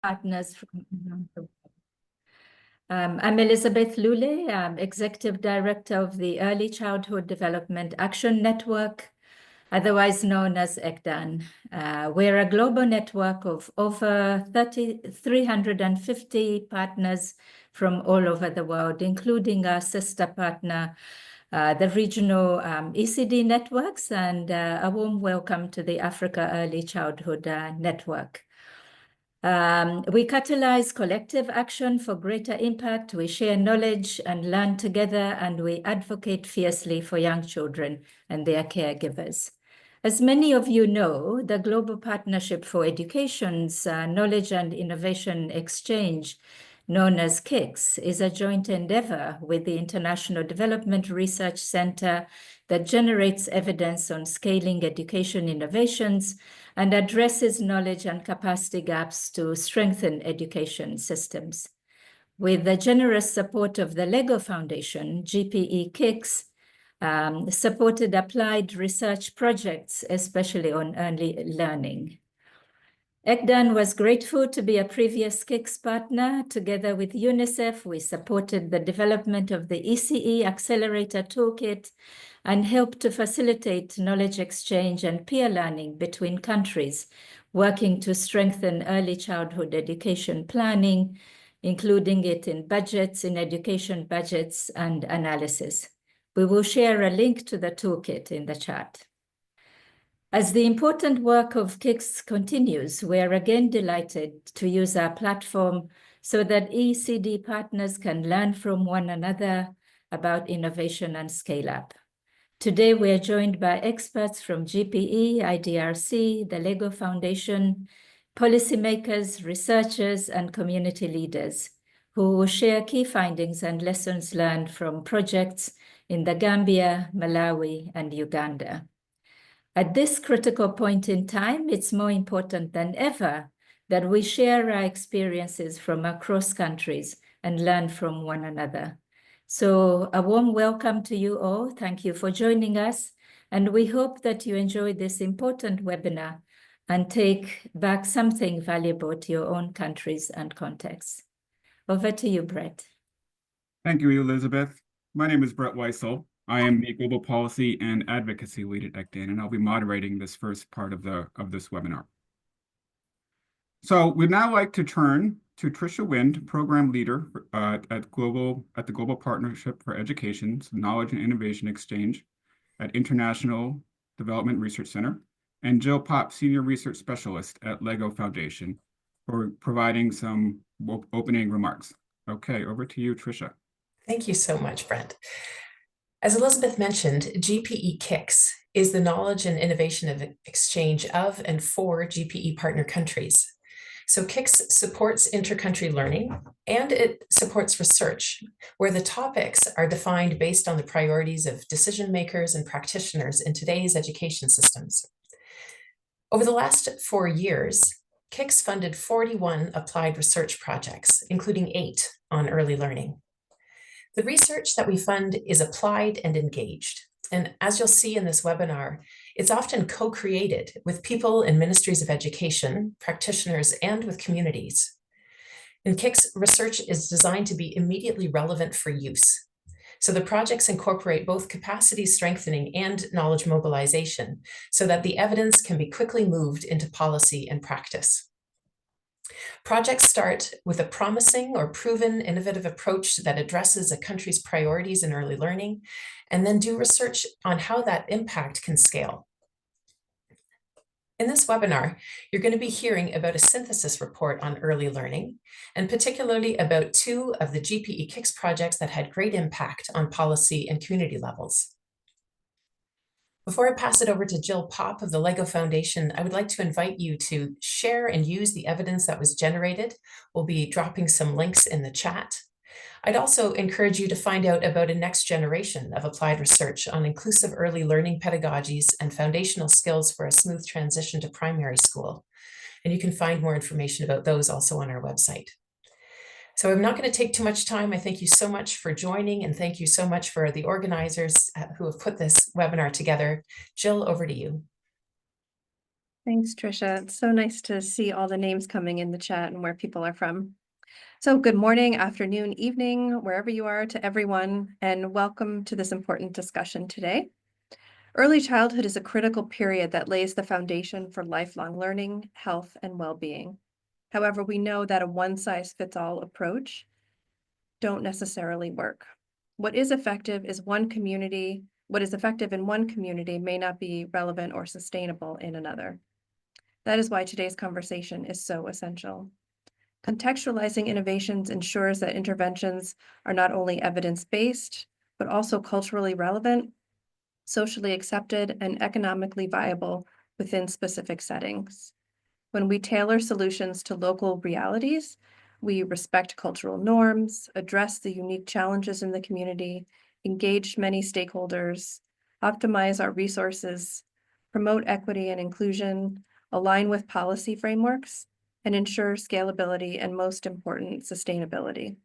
partners from around the world. I'm Elizabeth Lule. I'm Executive Director of the Early Childhood Development Action Network, otherwise known as ECDAN. We're a global network of over 350 partners from all over the world, including our sister partner, the regional ECD networks, and a warm welcome to the Africa Early Childhood Network. We catalyze collective action for greater impact. We share knowledge and learn together, and we advocate fiercely for young children and their caregivers. As many of you know, the Global Partnership for Education's Knowledge and Innovation Exchange, known as KIX, is a joint endeavor with the International Development Research Center that generates evidence on scaling education innovations and addresses knowledge and capacity gaps to strengthen education systems. With the generous support of the LEGO Foundation, GPE KIX supported applied research projects, especially on early learning. ECDAN was grateful to be a previous KIX partner. Together with UNICEF, we supported the development of the ECE Accelerator Toolkit and helped to facilitate knowledge exchange and peer learning between countries, working to strengthen early childhood education planning, including it in budgets, in education budgets, and analysis. We will share a link to the toolkit in the chat. As the important work of KIX continues, we are again delighted to use our platform so that ECD partners can learn from one another about innovation and scale-up. Today, we are joined by experts from GPE, IDRC, the LEGO Foundation, policymakers, researchers, and community leaders who will share key findings and lessons learned from projects in the Gambia, Malawi, and Uganda. At this critical point in time, it's more important than ever that we share our experiences from across countries and learn from one another. So a warm welcome to you all. Thank you for joining us. And we hope that you enjoy this important webinar and take back something valuable to your own countries and contexts. Over to you, Brett. Thank you, Elizabeth. My name is Brett Weissel. I am the Global Policy and Advocacy Lead at ECDAN, and I'll be moderating this first part of this webinar. So we'd now like to turn to Tricia Wind, Program Leader at the Global Partnership for Education's Knowledge and Innovation Exchange at International Development Research Center, and Jill Popp, Senior Research Specialist at LEGO Foundation, for providing some opening remarks. Okay, over to you, Tricia. Thank you so much, Brent. As Elizabeth mentioned, GPE KIX is the knowledge and innovation exchange of and for GPE partner countries. So KIX supports inter-country learning, and it supports research, where the topics are defined based on the priorities of decision makers and practitioners in today's education systems. Over the last 4 years, KIX funded 41 applied research projects, including 8 on early learning. The research that we fund is applied and engaged. And as you'll see in this webinar, it's often co-created with people in ministries of education, practitioners, and with communities. And KIX research is designed to be immediately relevant for use. So the projects incorporate both capacity strengthening and knowledge mobilization so that the evidence can be quickly moved into policy and practice. Projects start with a promising or proven innovative approach that addresses a country's priorities in early learning, and then do research on how that impact can scale. In this webinar, you're going to be hearing about a synthesis report on early learning, and particularly about 2 of the GPE KIX projects that had great impact on policy and community levels. Before I pass it over to Jill Popp of the LEGO Foundation, I would like to invite you to share and use the evidence that was generated. We'll be dropping some links in the chat. I'd also encourage you to find out about a next generation of applied research on inclusive early learning pedagogies and foundational skills for a smooth transition to primary school. And you can find more information about those also on our website. So I'm not going to take too much time. I thank you so much for joining, and thank you so much for the organizers who have put this webinar together. Jill, over to you. Thanks, Trisha. It's so nice to see all the names coming in the chat and where people are from. So good morning, afternoon, evening, wherever you are to everyone, and welcome to this important discussion today. Early childhood is a critical period that lays the foundation for lifelong learning, health, and well-being. However, we know that a one-size-fits-all approach don't necessarily work. What is effective in one community may not be relevant or sustainable in another. That is why today's conversation is so essential. Contextualizing innovations ensures that interventions are not only evidence-based, but also culturally relevant, socially accepted, and economically viable within specific settings. When we tailor solutions to local realities, we respect cultural norms, address the unique challenges in the community, engage many stakeholders, optimize our resources, promote equity and inclusion, align with policy frameworks, and ensure scalability and, most important, sustainability.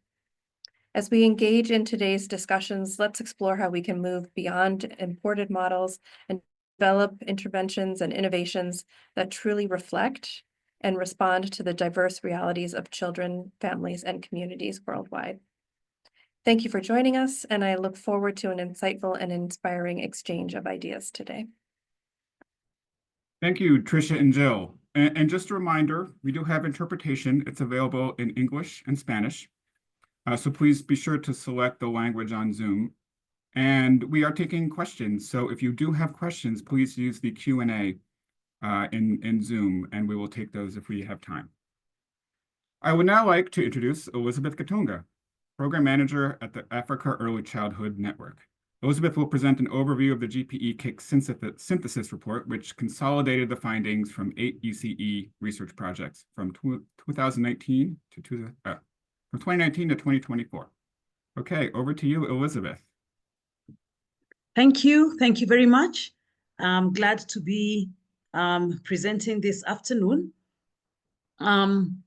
As we engage in today's discussions, let's explore how we can move beyond imported models and develop interventions and innovations that truly reflect and respond to the diverse realities of children, families, and communities worldwide. Thank you for joining us, and I look forward to an insightful and inspiring exchange of ideas today. Thank you, Trisha and Jill. And just a reminder, we do have interpretation. It's available in English and Spanish. So please be sure to select the language on Zoom. And we are taking questions. So if you do have questions, please use the Q&A in Zoom, and we will take those if we have time. I would now like to introduce Elizabeth Katonga, Program Manager at the Africa Early Childhood Network. Elizabeth will present an overview of the GPE KIX synthesis report, which consolidated the findings from 8 ECE research projects from 2019 to 2024. Okay, over to you, Elizabeth. Thank you. Thank you very much. I'm glad to be presenting this afternoon. And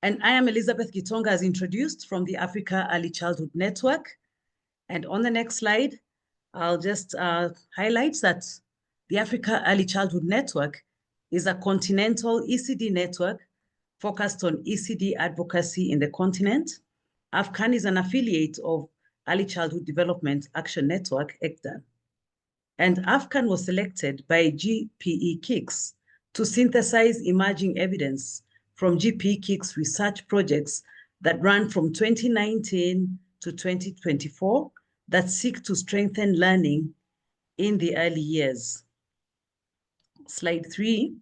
I am Elizabeth Gitonga, as introduced, from the Africa Early Childhood Network. And on the next slide, I'll just highlight that the Africa Early Childhood Network is a continental ECD network focused on ECD advocacy in the continent. AFCAN is an affiliate of Early Childhood Development Action Network, ECDAN. And AFCAN was selected by GPE KIX to synthesize emerging evidence from GPE KIX research projects that ran from 2019 to 2024 that seek to strengthen learning in the early years. Slide 3.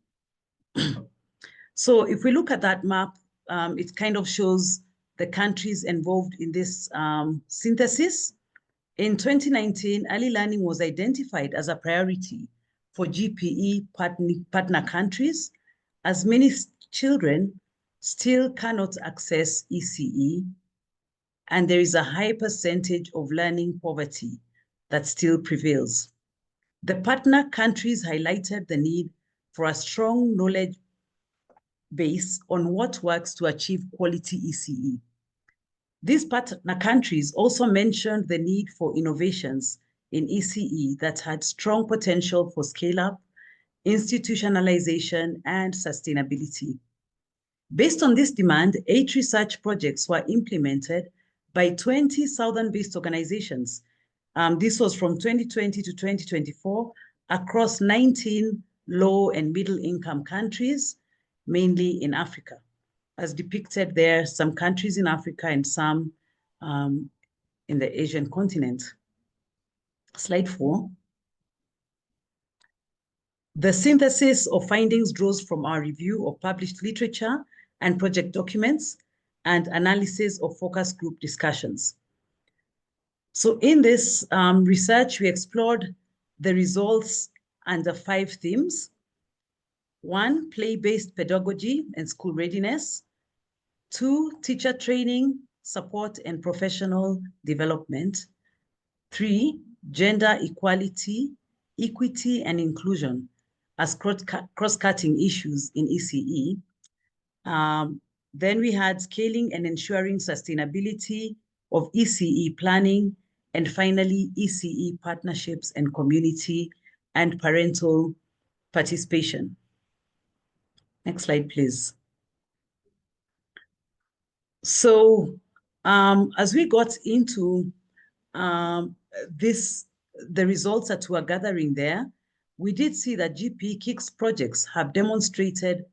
So if we look at that map, it kind of shows the countries involved in this synthesis. In 2019, early learning was identified as a priority for GPE partner countries, as many children still cannot access ECE, and there is a high percentage of learning poverty that still prevails. The partner countries highlighted the need for a strong knowledge base on what works to achieve quality ECE. These partner countries also mentioned the need for innovations in ECE that had strong potential for scale-up, institutionalization, and sustainability. Based on this demand, 8 research projects were implemented by 20 Southern-based organizations. This was from 2020 to 2024 across 19 low and middle-income countries, mainly in Africa. As depicted there, some countries in Africa and some in the Asian continent. Slide 4. The synthesis of findings draws from our review of published literature and project documents and analysis of focus group discussions. So in this research, we explored the results under 5 themes. 1, play-based pedagogy and school readiness. 2, teacher training, support, and professional development. 3, gender equality, equity, and inclusion as cross-cutting issues in ECE. Then we had scaling and ensuring sustainability of ECE planning, and finally, ECE partnerships and community and parental participation. Next slide, please. So as we got into the results that we're gathering there, we did see that GPE KIX projects have demonstrated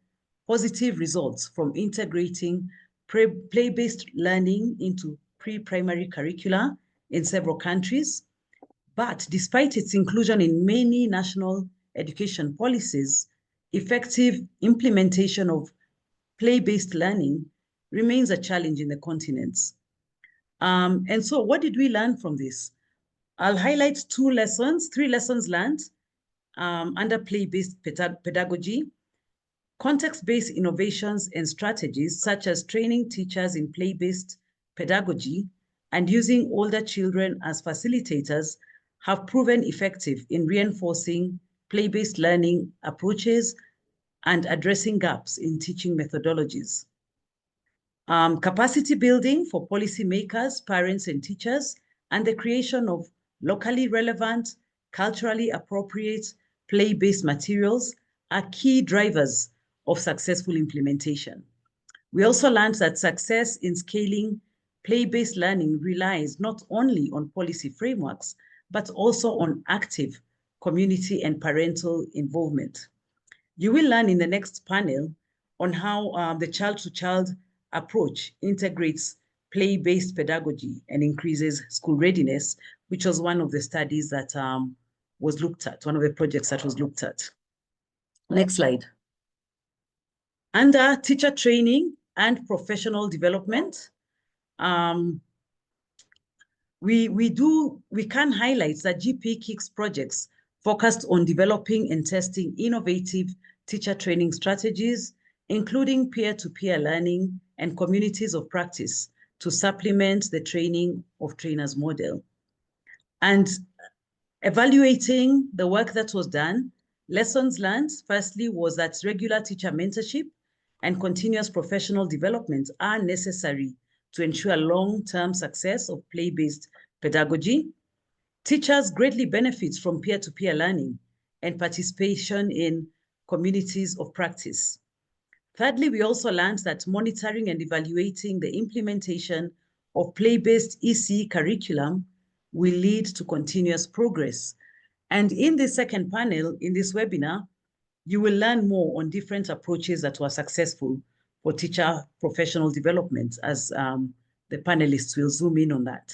positive results from integrating play-based learning into pre-primary curricula in several countries. But despite its inclusion in many national education policies, effective implementation of play-based learning remains a challenge in the continents. And so what did we learn from this? I'll highlight three lessons learned under play-based pedagogy, context-based innovations and strategies such as training teachers in play-based pedagogy and using older children as facilitators have proven effective in reinforcing play-based learning approaches and addressing gaps in teaching methodologies. Capacity building for policymakers, parents, and teachers, and the creation of locally relevant, culturally appropriate, play-based materials are key drivers of successful implementation. We also learned that success in scaling play-based learning relies not only on policy frameworks, but also on active community and parental involvement. You will learn in the next panel on how the child-to-child approach integrates play-based pedagogy and increases school readiness, which was one of the studies that was looked at, one of the projects that was looked at. Next slide. Under teacher training and professional development, we can highlight that GPE KIX projects focused on developing and testing innovative teacher training strategies, including peer-to-peer learning and communities of practice to supplement the training of trainers model. And evaluating the work that was done, lessons learned, firstly, was that regular teacher mentorship and continuous professional development are necessary to ensure long-term success of play-based pedagogy. Teachers greatly benefit from peer-to-peer learning and participation in communities of practice. Thirdly, we also learned that monitoring and evaluating the implementation of play-based EC curriculum will lead to continuous progress. And in the second panel, in this webinar, you will learn more on different approaches that were successful for teacher professional development as the panelists will zoom in on that.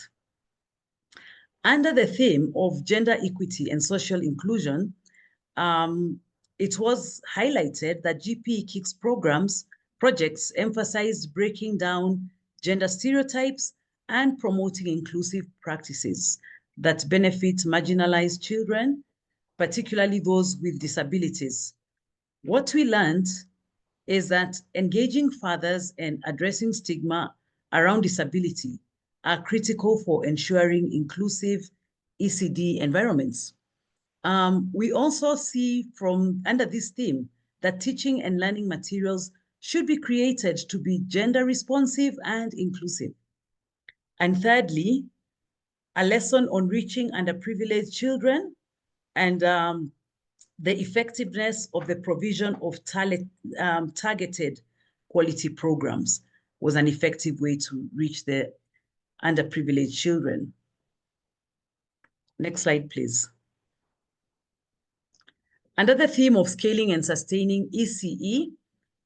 Under the theme of gender equity and social inclusion, it was highlighted that GPE KIX projects emphasized breaking down gender stereotypes and promoting inclusive practices that benefit marginalized children, particularly those with disabilities. What we learned is that engaging fathers and addressing stigma around disability are critical for ensuring inclusive ECD environments. We also see from under this theme that teaching and learning materials should be created to be gender responsive and inclusive. And thirdly, a lesson on reaching underprivileged children and the effectiveness of the provision of targeted quality programs was an effective way to reach the underprivileged children. Next slide, please. Under the theme of scaling and sustaining ECE,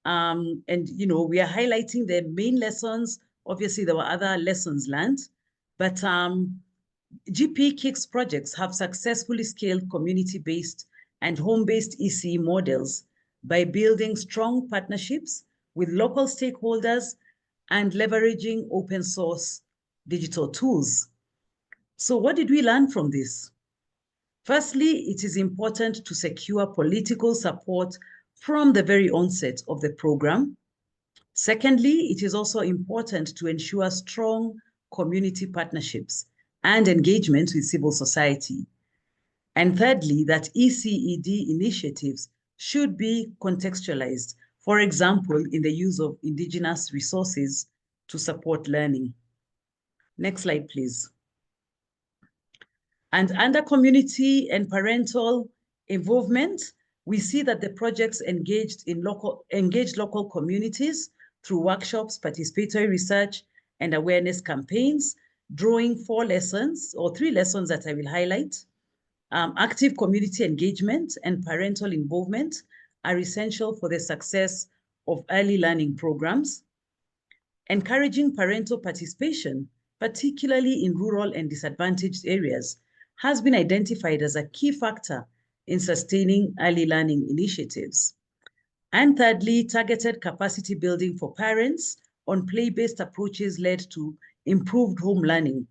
and we are highlighting the main lessons. Obviously, there were other lessons learned, but GPE KIX projects have successfully scaled community-based and home-based ECE models by building strong partnerships with local stakeholders and leveraging open source digital tools. So what did we learn from this? Firstly, it is important to secure political support from the very onset of the program. Secondly, it is also important to ensure strong community partnerships and engagement with civil society. And thirdly, that ECED initiatives should be contextualized, for example, in the use of indigenous resources to support learning. Next slide, please. And under community and parental involvement, we see that the projects engaged local communities through workshops, participatory research, and awareness campaigns, drawing 4 lessons or 3 lessons that I will highlight. Active community engagement and parental involvement are essential for the success of early learning programs. Encouraging parental participation, particularly in rural and disadvantaged areas, has been identified as a key factor in sustaining early learning initiatives. And thirdly, targeted capacity building for parents on play-based approaches led to improved home learning.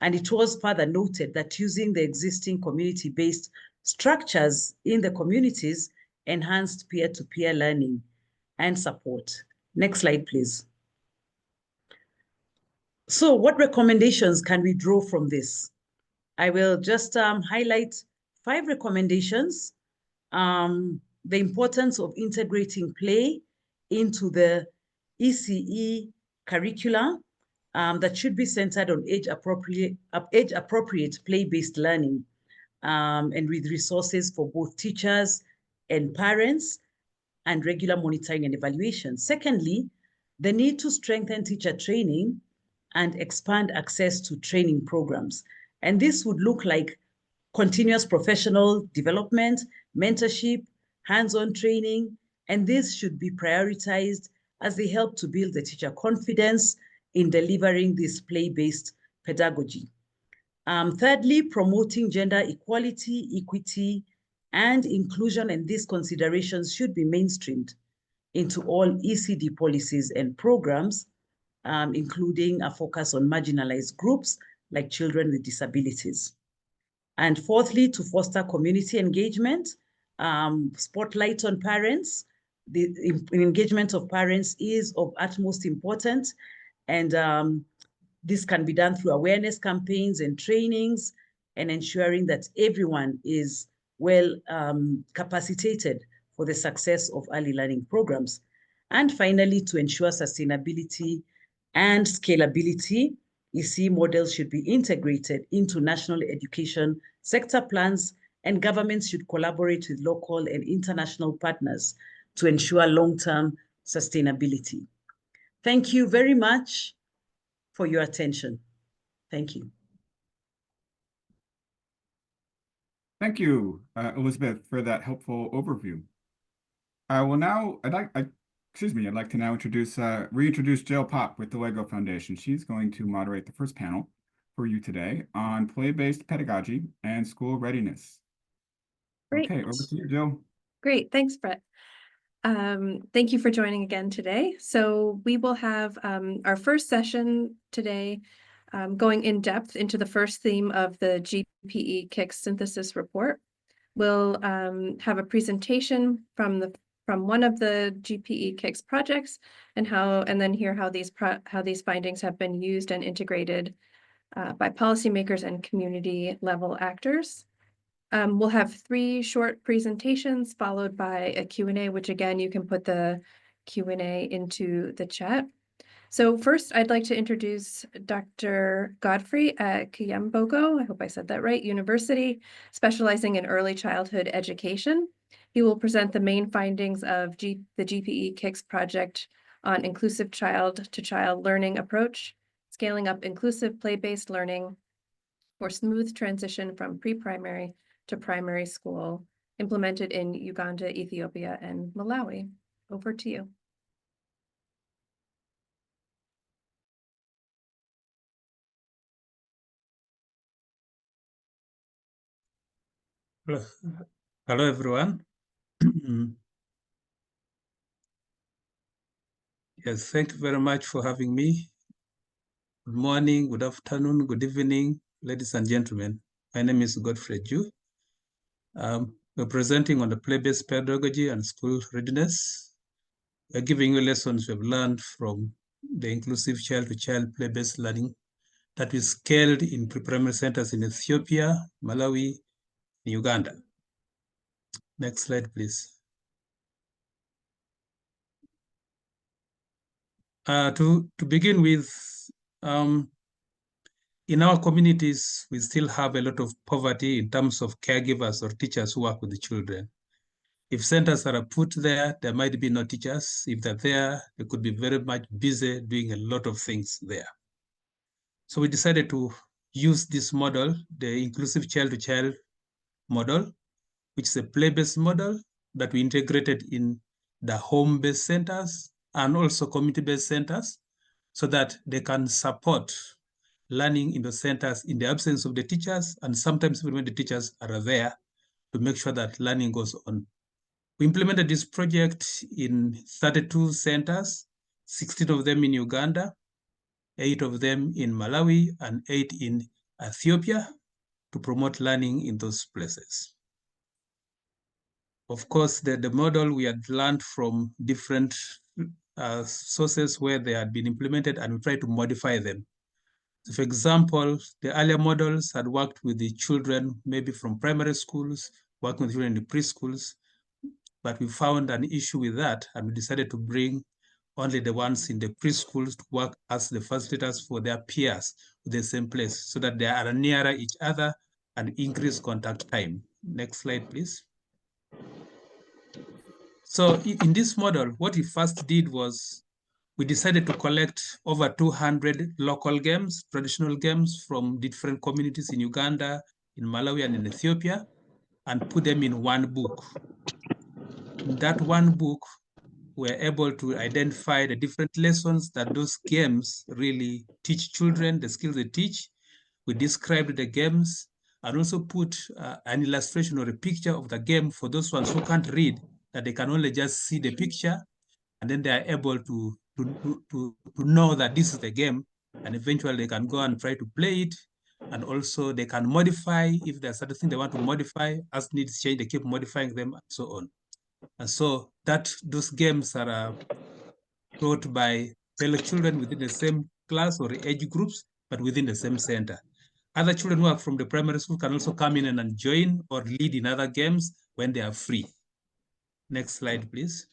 And it was further noted that using the existing community-based structures in the communities enhanced peer-to-peer learning and support. Next slide, please. So what recommendations can we draw from this? I will just highlight 5 recommendations. The importance of integrating play into the ECE curricula that should be centered on age-appropriate play-based learning and with resources for both teachers and parents and regular monitoring and evaluation. Secondly, the need to strengthen teacher training and expand access to training programs. And this would look like continuous professional development, mentorship, hands-on training, and this should be prioritized as they help to build the teacher confidence in delivering this play-based pedagogy. Thirdly, promoting gender equality, equity, and inclusion, and these considerations should be mainstreamed into all ECD policies and programs, including a focus on marginalized groups like children with disabilities. And fourthly, to foster community engagement, spotlight on parents. The engagement of parents is of utmost importance, and this can be done through awareness campaigns and trainings and ensuring that everyone is well capacitated for the success of early learning programs. And finally, to ensure sustainability and scalability, ECE models should be integrated into national education sector plans, and governments should collaborate with local and international partners to ensure long-term sustainability. Thank you very much for your attention. Thank you. Thank you, Elizabeth, for that helpful overview. I will now, I'd like to now reintroduce Jill Pop with the LEGO Foundation. She's going to moderate the first panel for you today on play-based pedagogy and school readiness. Great. Okay, over to you, Jill. Great, thanks, Brett. Thank you for joining again today. So we will have our first session today going in depth into the first theme of the GPE KIX synthesis report. We'll have a presentation from one of the GPE KIX projects and then hear how these findings have been used and integrated by policymakers and community level actors. We'll have 3 short presentations followed by a Q&A, which again, you can put the Q&A into the chat. So first, I'd like to introduce Dr. Godfrey at Kiambogo, I hope I said that right, University, specializing in early childhood education. He will present the main findings of the GPE KIX project on inclusive child-to-child learning approach, scaling up inclusive play-based learning for smooth transition from pre-primary to primary school, implemented in Uganda, Ethiopia, and Malawi. Over to you. Hello, everyone. Yes, thank you very much for having me. Good morning, good afternoon, good evening, ladies and gentlemen. My name is Godfrey Ju. We're presenting on the play-based pedagogy and school readiness. We're giving you lessons we've learned from the inclusive child-to-child play-based learning that is scaled in pre-primary centers in Ethiopia, Malawi, and Uganda. Next slide, please. To begin with, in our communities, we still have a lot of poverty in terms of caregivers or teachers who work with the children. If centers are put there, there might be no teachers. If they're there, they could be very much busy doing a lot of things there. So we decided to use this model, the inclusive child-to-child model, which is a play-based model that we integrated in the home-based centers and also community-based centers so that they can support learning in the centers in the absence of the teachers, and sometimes even when the teachers are there to make sure that learning goes on. We implemented this project in 32 centers, 16 of them in Uganda, 8 of them in Malawi, and 8 in Ethiopia to promote learning in those places. Of course, the model we had learned from different sources where they had been implemented, and we tried to modify them. So for example, the earlier models had worked with the children, maybe from primary schools, working with children in the preschools, but we found an issue with that, and we decided to bring only the ones in the preschools to work as the facilitators for their peers in the same place so that they are nearer each other and increase contact time. Next slide, please. So in this model, what we first did was we decided to collect over 200 local games, traditional games from different communities in Uganda, in Malawi, and in Ethiopia, and put them in one book. In that one book, we're able to identify the different lessons that those games really teach children, the skills they teach. We described the games and also put an illustration or a picture of the game for those ones who can't read, that they can only just see the picture, and then they are able to know that this is the game, and eventually they can go and try to play it. And also they can modify if there's certain thing they want to modify, as needs change, they keep modifying them and so on. And so that those games are taught by fellow children within the same class or age groups, but within the same center. Other children who are from the primary school can also come in and join or lead in other games when they are free. Next slide, please.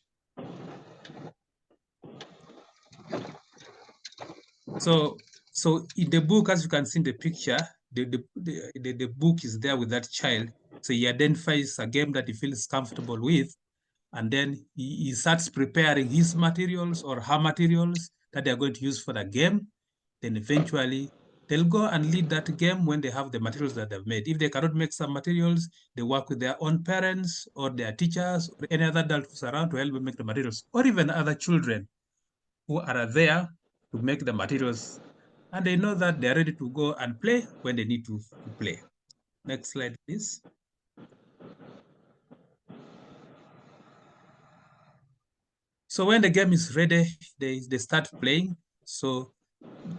So in the book, as you can see in the picture, the book is there with that child. So he identifies a game that he feels comfortable with, and then he starts preparing his materials or her materials that they're going to use for the game. Then eventually they'll go and lead that game when they have the materials that they've made. If they cannot make some materials, they work with their own parents or their teachers or any other adult who's around to help them make the materials, or even other children who are there to make the materials. And they know that they're ready to go and play when they need to play. Next slide, please. So when the game is ready, they start playing. So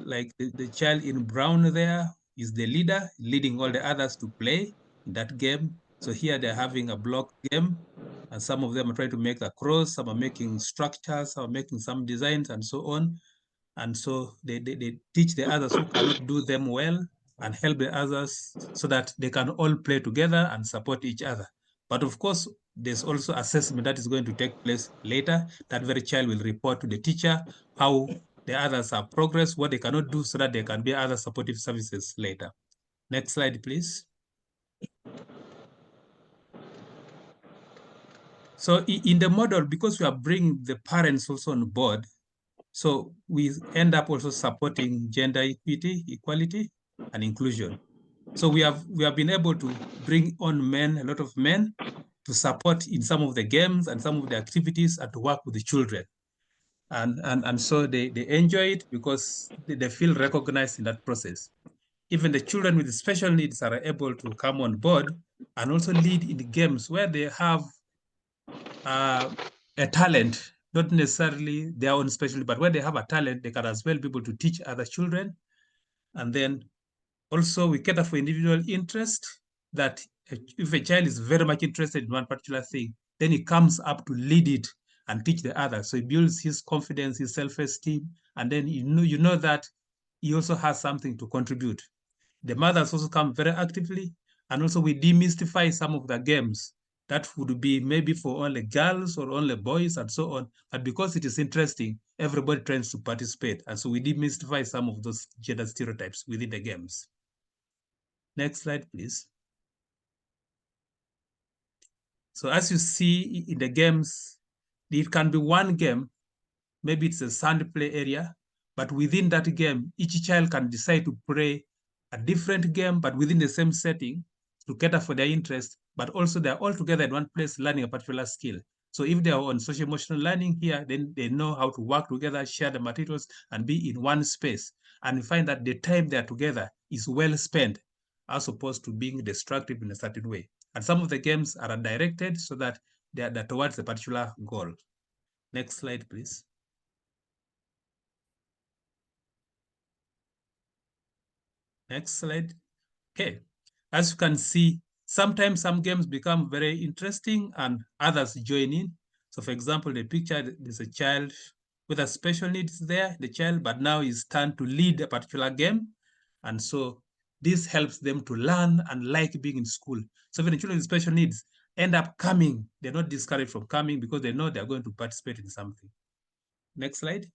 like the child in brown there is the leader, leading all the others to play in that game. So here they're having a block game, and some of them are trying to make a cross, some are making structures, some are making some designs and so on. And so they teach the others who cannot do them well and help the others so that they can all play together and support each other. But of course, there's also assessment that is going to take place later. That very child will report to the teacher how the others have progressed, what they cannot do, so that there can be other supportive services later. Next slide, please. So in the model, because we are bringing the parents also on board, so we end up also supporting gender equity, equality, and inclusion. So we have been able to bring on men, a lot of men, to support in some of the games and some of the activities and to work with the children. And so they enjoy it because they feel recognized in that process. Even the children with special needs are able to come on board and also lead in the games where they have a talent, not necessarily their own specialty, but where they have a talent, they can as well be able to teach other children. And then also we cater for individual interest, that if a child is very much interested in one particular thing, then he comes up to lead it and teach the others. So he builds his confidence, his self-esteem, and then you know that he also has something to contribute. The mothers also come very actively, and also we demystify some of the games that would be maybe for only girls or only boys and so on. But because it is interesting, everybody tries to participate. And so we demystify some of those gender stereotypes within the games. Next slide, please. So as you see in the games, it can be one game, maybe it's a sand play area, but within that game, each child can decide to play a different game, but within the same setting to cater for their interest, but also they're all together in one place learning a particular skill. So if they are on social emotional learning here, then they know how to work together, share the materials, and be in one space. And find that the time they're together is well spent, as opposed to being destructive in a certain way. And some of the games are directed so that they're towards a particular goal. Next slide, please. Next slide. Okay, as you can see, sometimes some games become very interesting and others join in. So for example, the picture, there's a child with a special needs there, the child, but now is turned to lead a particular game. And so this helps them to learn and like being in school. So when the children with special needs end up coming, they're not discouraged from coming because they know they're going to participate in something. Next slide.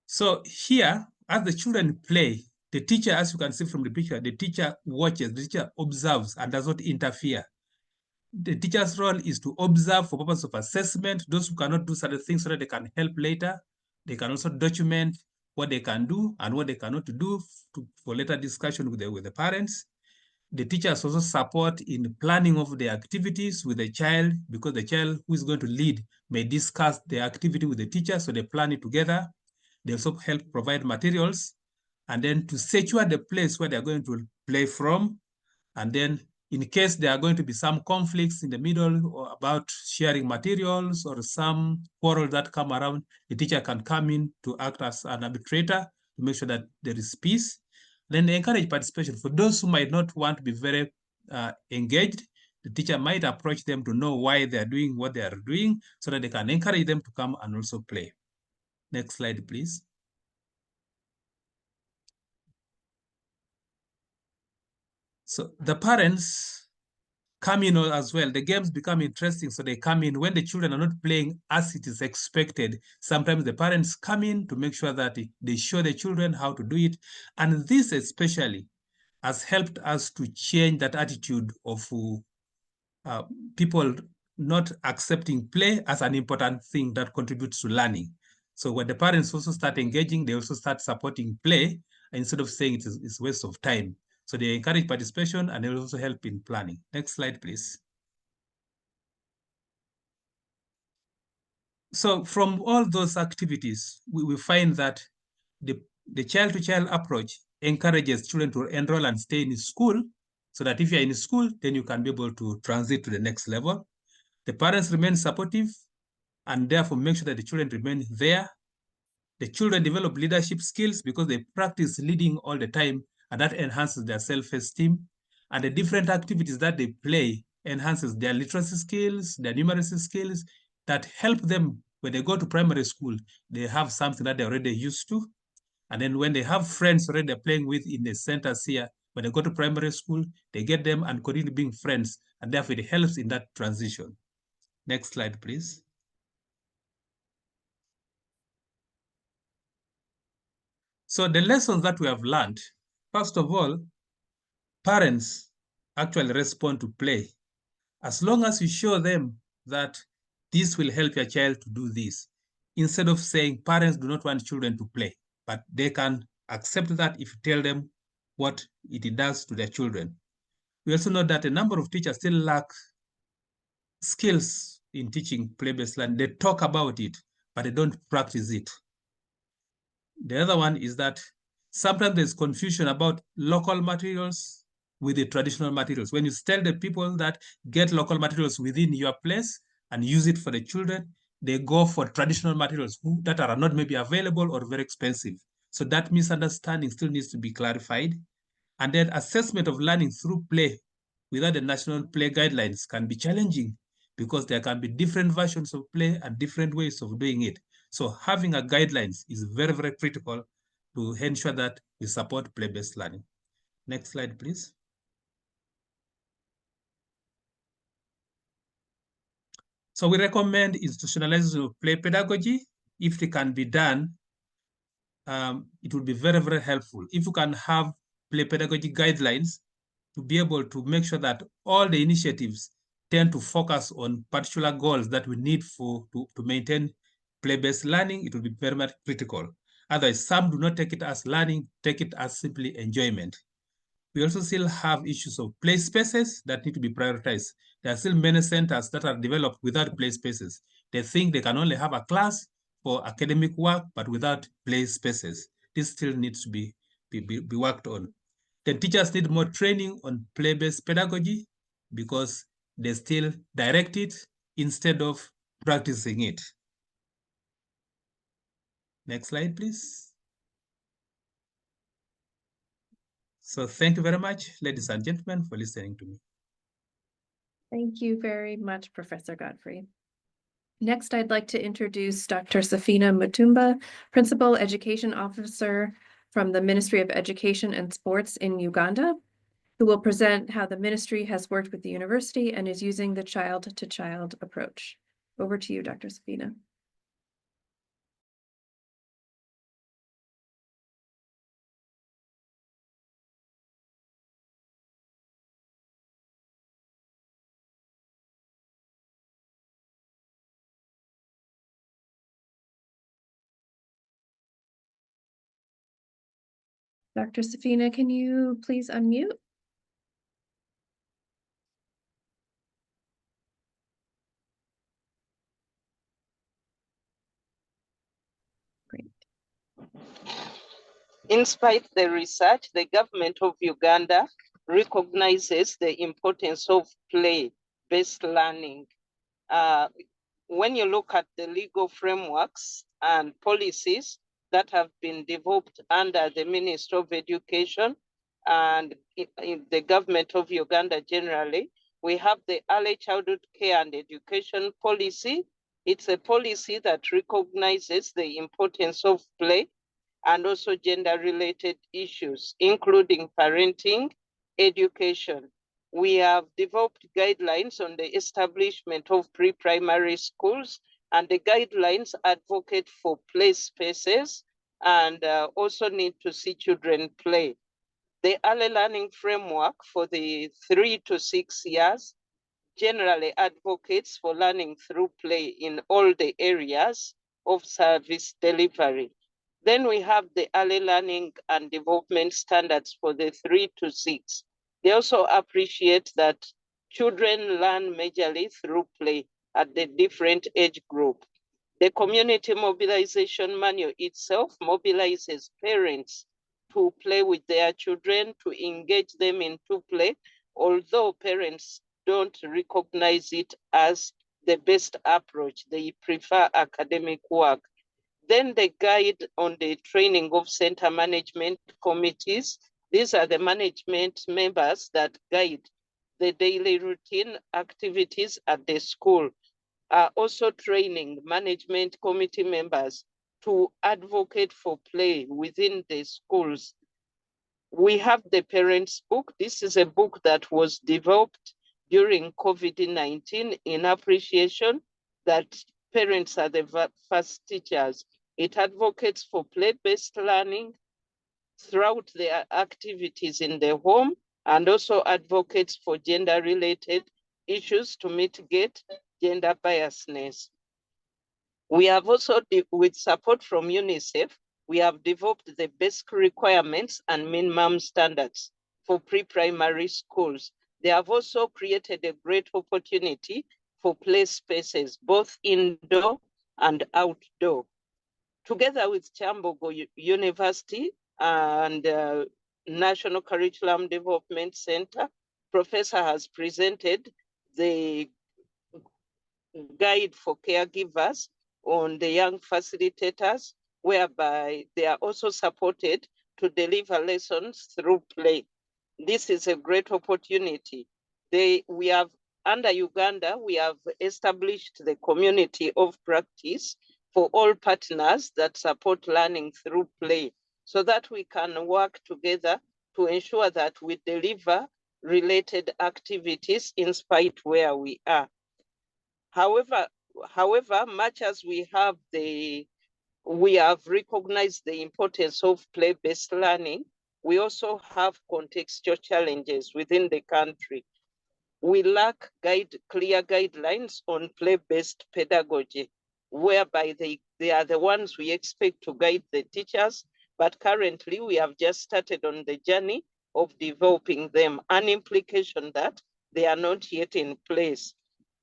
So here, as the children play, the teacher, as you can see from the picture, the teacher watches, the teacher observes and does not interfere. The teacher's role is to observe for purpose of assessment, those who cannot do certain things so that they can help later. They can also document what they can do and what they cannot do for later discussion with the parents. The teachers also support in planning of the activities with the child, because the child who is going to lead may discuss the activity with the teacher, so they plan it together. They also help provide materials, and then to secure the place where they're going to play from. And then in case there are going to be some conflicts in the middle or about sharing materials or some quarrel that come around, the teacher can come in to act as an arbitrator to make sure that there is peace. Then they encourage participation. For those who might not want to be very engaged, the teacher might approach them to know why they're doing what they are doing so that they can encourage them to come and also play. Next slide, please. So the parents come in as well. The games become interesting, so they come in when the children are not playing as it is expected. Sometimes the parents come in to make sure that they show the children how to do it. And this especially has helped us to change that attitude of people not accepting play as an important thing that contributes to learning. So when the parents also start engaging, they also start supporting play instead of saying it's a waste of time. So they encourage participation and they also help in planning. Next slide, please. So from all those activities, we find that the child-to-child approach encourages children to enroll and stay in school, so that if you're in school, then you can be able to transit to the next level. The parents remain supportive and therefore make sure that the children remain there. The children develop leadership skills because they practice leading all the time, and that enhances their self-esteem. And the different activities that they play enhances their literacy skills, their numeracy skills, that help them when they go to primary school. They have something that they're already used to. And then when they have friends already they're playing with in the centers here, when they go to primary school, they get them and continue being friends. And therefore it helps in that transition. Next slide, please. So the lessons that we have learned, first of all, parents actually respond to play. As long as you show them that this will help your child to do this, instead of saying parents do not want children to play, but they can accept that if you tell them what it does to their children. We also know that a number of teachers still lack skills in teaching play-based learning. They talk about it, but they don't practice it. The other one is that sometimes there's confusion about local materials with the traditional materials. When you tell the people that get local materials within your place and use it for the children, they go for traditional materials that are not maybe available or very expensive. So that misunderstanding still needs to be clarified. And then assessment of learning through play without the national play guidelines can be challenging because there can be different versions of play and different ways of doing it. So having a guidelines is very, very critical to ensure that we support play-based learning. Next slide, please. So we recommend institutionalization of play pedagogy. If it can be done, it would be very, very helpful. If you can have play pedagogy guidelines to be able to make sure that all the initiatives tend to focus on particular goals that we need to maintain play-based learning. It will be very much critical. Otherwise, some do not take it as learning, take it as simply enjoyment. We also still have issues of play spaces that need to be prioritized. There are still many centers that are developed without play spaces. They think they can only have a class for academic work, but without play spaces. This still needs to be worked on. Then teachers need more training on play-based pedagogy because they still direct it instead of practicing it. Next slide, please. So thank you very much, ladies and gentlemen, for listening to me. Thank you very much, Professor Godfrey. Next, I'd like to introduce Dr. Safina Mutumba, Principal Education Officer from the Ministry of Education and Sports in Uganda, who will present how the ministry has worked with the university and is using the child-to-child approach. Over to you, Dr. Safina. Dr. Safina, can you please unmute? Great. In spite of the research, the government of Uganda recognizes the importance of play-based learning. When you look at the legal frameworks and policies that have been developed under the Ministry of Education and in the government of Uganda generally, we have the Early Childhood Care and Education Policy. It's a policy that recognizes the importance of play and also gender-related issues, including parenting, education. We have developed guidelines on the establishment of pre-primary schools, and the guidelines advocate for play spaces and also need to see children play. The early learning framework for the 3 to 6 years generally advocates for learning through play in all the areas of service delivery. Then we have the early learning and development standards for the 3 to 6. They also appreciate that children learn majorly through play at the different age group. The community mobilization manual itself mobilizes parents to play with their children, to engage them into play, although parents don't recognize it as the best approach. They prefer academic work. Then the guide on the training of center management committees. These are the management members that guide the daily routine activities at the school. Also training management committee members to advocate for play within the schools. We have the parents' book. This is a book that was developed during COVID-19 in appreciation that parents are the first teachers. It advocates for play-based learning throughout their activities in the home and also advocates for gender-related issues to mitigate gender biasness. We have also, with support from UNICEF, we have developed the basic requirements and minimum standards for pre-primary schools. They have also created a great opportunity for play spaces, both indoor and outdoor. Together with Chambogo University and National Curriculum Development Center, Professor has presented the guide for caregivers on the young facilitators, whereby they are also supported to deliver lessons through play. This is a great opportunity. Under Uganda, we have established the community of practice for all partners that support learning through play so that we can work together to ensure that we deliver related activities in spite where we are. However, much as we have recognized the importance of play-based learning, we also have contextual challenges within the country. We lack clear guidelines on play-based pedagogy, whereby they are the ones we expect to guide the teachers, but currently we have just started on the journey of developing them, an implication that they are not yet in place.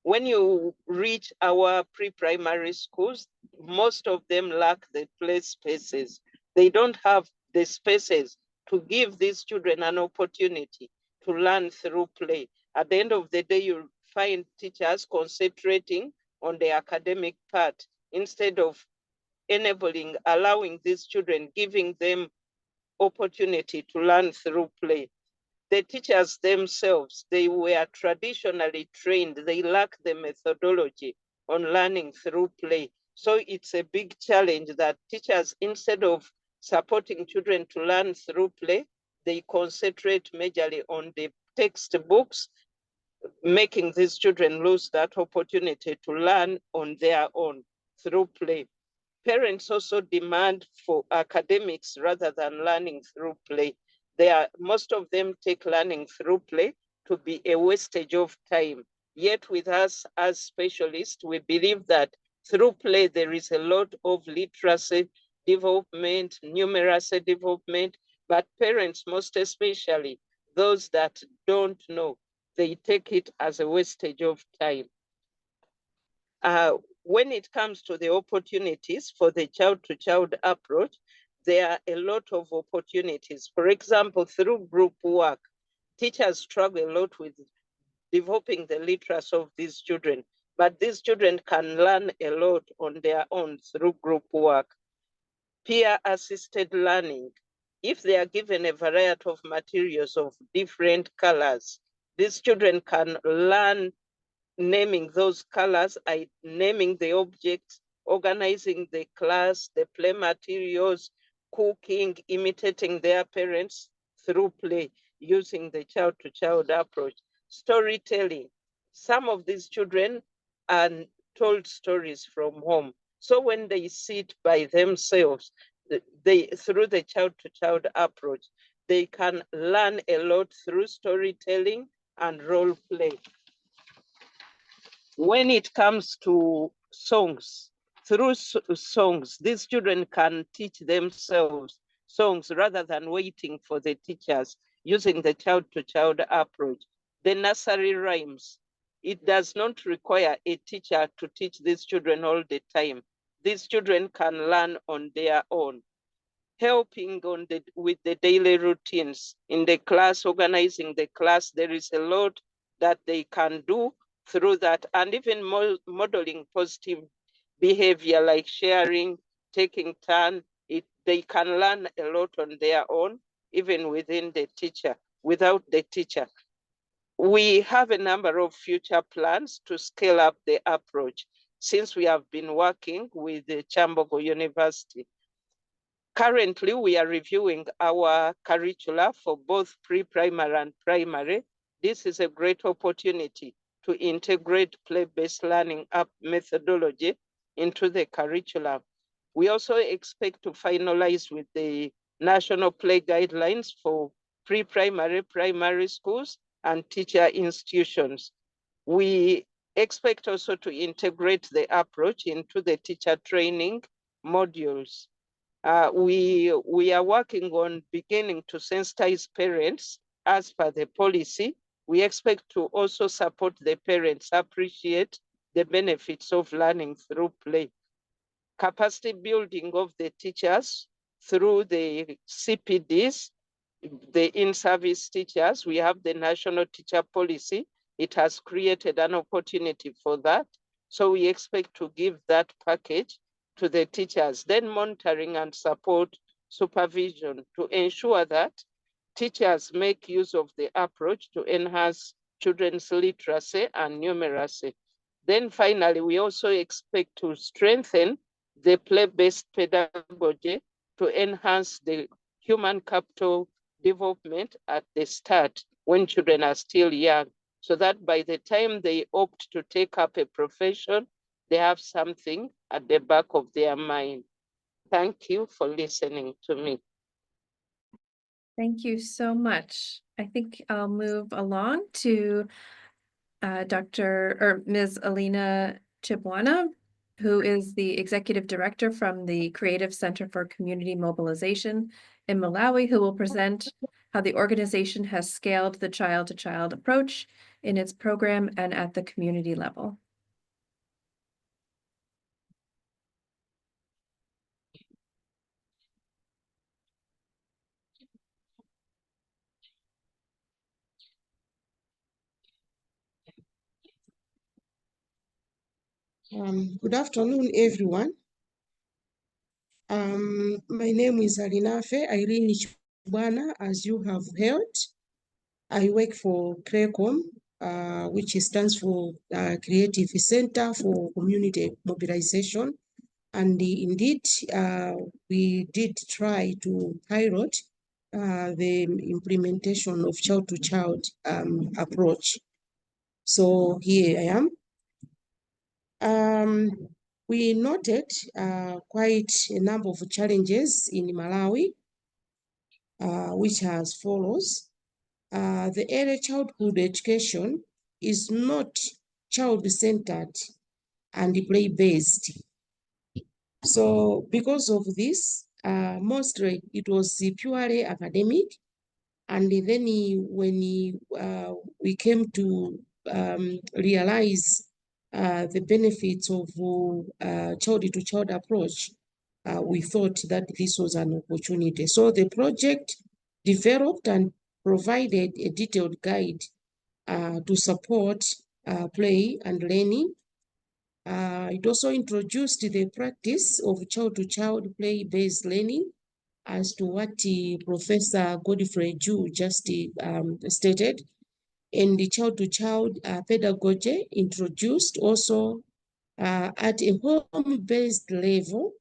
When you reach our pre-primary schools, most of them lack the play spaces. They don't have the spaces to give these children an opportunity to learn through play. At the end of the day, you'll find teachers concentrating on the academic part instead of allowing these children, giving them opportunity to learn through play. The teachers themselves, they were traditionally trained. They lack the methodology on learning through play. So it's a big challenge that teachers, instead of supporting children to learn through play, they concentrate majorly on the textbooks, making these children lose that opportunity to learn on their own through play. Parents also demand for academics rather than learning through play. Most of them take learning through play to be a wastage of time. Yet with us as specialists, we believe that through play, there is a lot of literacy development, numeracy development, but parents, most especially those that don't know, they take it as a wastage of time. When it comes to the opportunities for the child-to-child approach, there are a lot of opportunities. For example, through group work, teachers struggle a lot with developing the literacy of these children, but these children can learn a lot on their own through group work. Peer-assisted learning. If they are given a variety of materials of different colors, these children can learn naming those colors, naming the objects, organizing the class, the play materials, cooking, imitating their parents through play, using the child-to-child approach. Storytelling. Some of these children are told stories from home. So when they sit by themselves, through the child-to-child approach, they can learn a lot through storytelling and role play. When it comes to songs, through songs, these children can teach themselves songs rather than waiting for the teachers, using the child-to-child approach. The nursery rhymes, it does not require a teacher to teach these children all the time. These children can learn on their own. Helping with the daily routines in the class, organizing the class, there is a lot that they can do through that, and even modeling positive behavior like sharing, taking turn. They can learn a lot on their own, even within the teacher, without the teacher. We have a number of future plans to scale up the approach since we have been working with the Chambogo University. Currently, we are reviewing our curricula for both pre-primary and primary. This is a great opportunity to integrate play-based learning methodology into the curriculum. We also expect to finalize with the national play guidelines for pre-primary, primary schools and teacher institutions. We expect also to integrate the approach into the teacher training modules. We are working on beginning to sensitize parents as per the policy. We expect to also support the parents appreciate the benefits of learning through play. Capacity building of the teachers through the CPDs, the in-service teachers. We have the national teacher policy. It has created an opportunity for that. So we expect to give that package to the teachers, then monitoring and support supervision to ensure that teachers make use of the approach to enhance children's literacy and numeracy. Then finally, we also expect to strengthen the play-based pedagogy to enhance the human capital development at the start when children are still young, so that by the time they opt to take up a profession, they have something at the back of their mind. Thank you for listening to me. Thank you so much. I think I'll move along to Ms. Alina Chibwana, who is the Executive Director from the Creative Center for Community Mobilization in Malawi, who will present how the organization has scaled the child-to-child approach in its program and at the community level. Good afternoon, everyone. My name is Alinafe Irene Chibwana, as you have heard. I work for CRECOM, which stands for Creative Center for Community Mobilization. And indeed, we did try to pilot the implementation of child-to-child approach. So here I am. We noted quite a number of challenges in Malawi, which are as follows. The early childhood education is not child-centered and play-based. So because of this, mostly it was purely academic. And then when we came to realize the benefits of child-to-child approach, we thought that this was an opportunity. So the project developed and provided a detailed guide to support play and learning. It also introduced the practice of child-to-child play-based learning, as to what Professor Godfrey Ju just stated. And the child-to-child pedagogy introduced also at a home-based level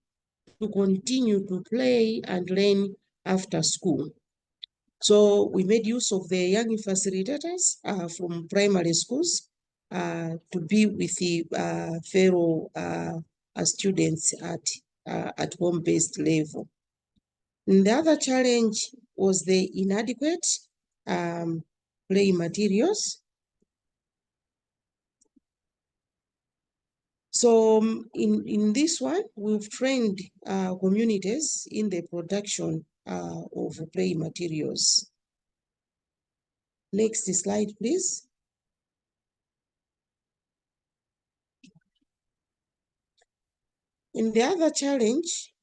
to continue to play and learn after school. So we made use of the young facilitators from primary schools to be with the fellow students at home-based level. And the other challenge was the inadequate play materials. So in this one, we've trained communities in the production of play materials. Next slide, please. And the other challenge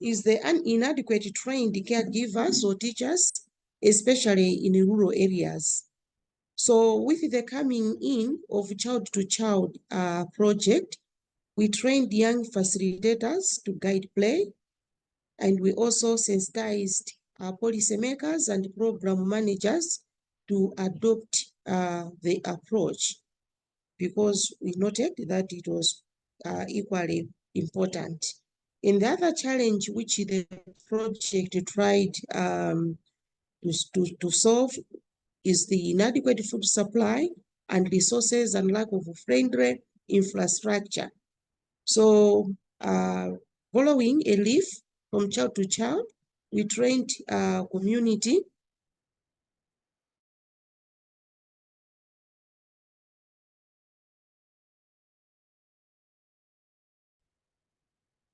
is the inadequate trained caregivers or teachers, especially in rural areas. So with the coming in of child-to-child project, we trained young facilitators to guide play, and we also sensitized policymakers and program managers to adopt the approach, because we noted that it was equally important. And the other challenge which the project tried to solve is the inadequate food supply and resources and lack of friendly infrastructure. So following a leaf from child to child, we trained community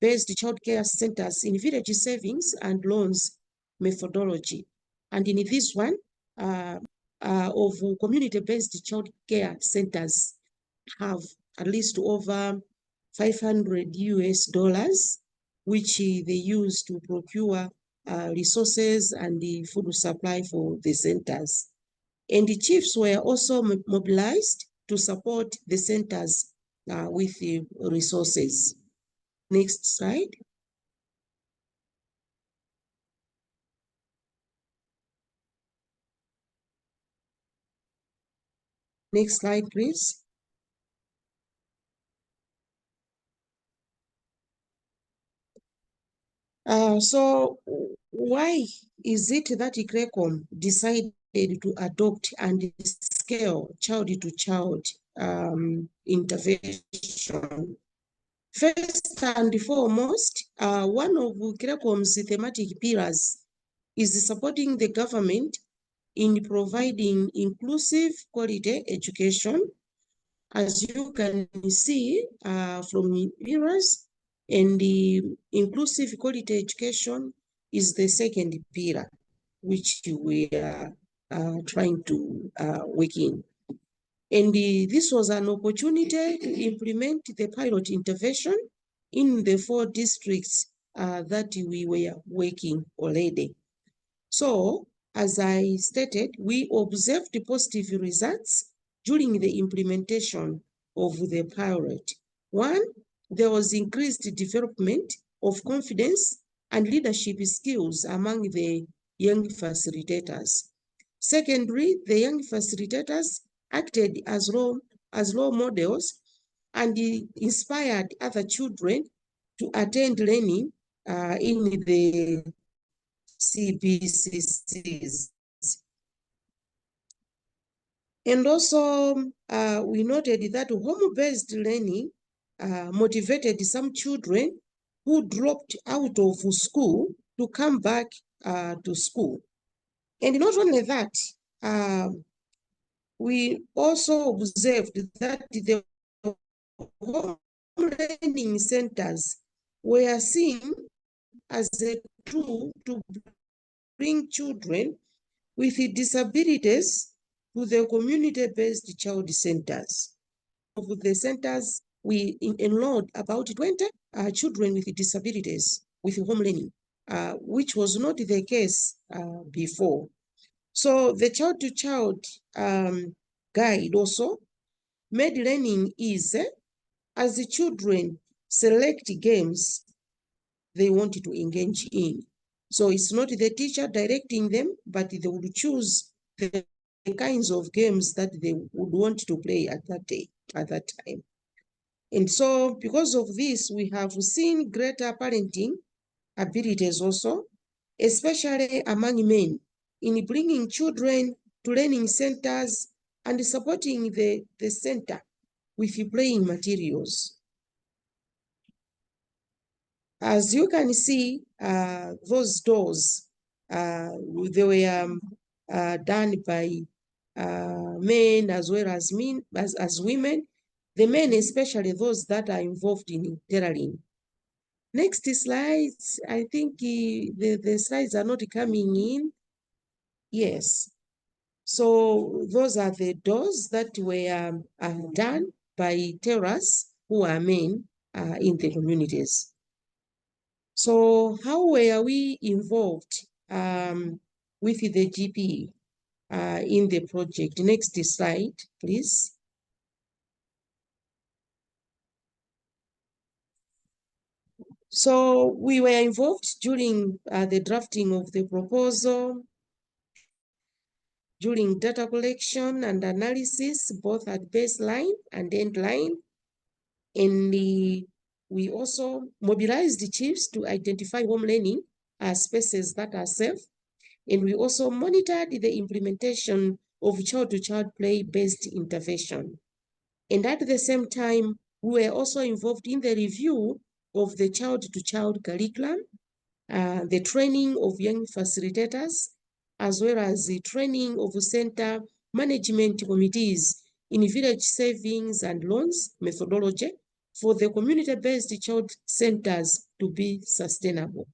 based child care centers in village savings and loans methodology. And in this one, of community-based child care centers have at least over $500, which they use to procure resources and the food supply for the centers. And the chiefs were also mobilized to support the centers with the resources. Next slide. Next slide, please. So why is it that CRECOM decided to adopt and scale child-to-child intervention. First and foremost, one of CRECOM's thematic pillars is supporting the government in providing inclusive quality education. As you can see from pillars, and the inclusive quality education is the second pillar, which we are trying to work in. And this was an opportunity to implement the pilot intervention in the 4 districts that we were working already. So, as I stated, we observed positive results during the implementation of the pilot. 1, there was increased development of confidence and leadership skills among the young facilitators. Secondly, the young facilitators acted as role models and inspired other children to attend learning in the CBCCs. And also, we noted that home-based learning motivated some children who dropped out of school to come back to school. And not only that, we also observed that the home learning centers were seen as a tool to bring children with disabilities to the community-based child centers. Of the centers, we enrolled about 20 children with disabilities with home learning, which was not the case before. So the child-to-child guide also made learning easy as the children select games they wanted to engage in. So it's not the teacher directing them, but they would choose the kinds of games that they would want to play at that day, at that time. And so because of this, we have seen greater parenting abilities also, especially among men, in bringing children to learning centers and supporting the center with playing materials. As you can see, those doors, they were done by men as well as women. The men, especially those that are involved in tailoring. Next slides, I think the slides are not coming in. Yes. So those are the doors that were done by tailors who are men in the communities. So how were we involved with the GPE in the project? Next slide, please. So we were involved during the drafting of the proposal, during data collection and analysis, both at baseline and endline. And we also mobilized the chiefs to identify home learning spaces that are safe. And we also monitored the implementation of child-to-child play-based intervention. And at the same time, we were also involved in the review of the child-to-child curriculum, the training of young facilitators, as well as the training of center management committees in village savings and loans methodology for the community-based child centers to be sustainable.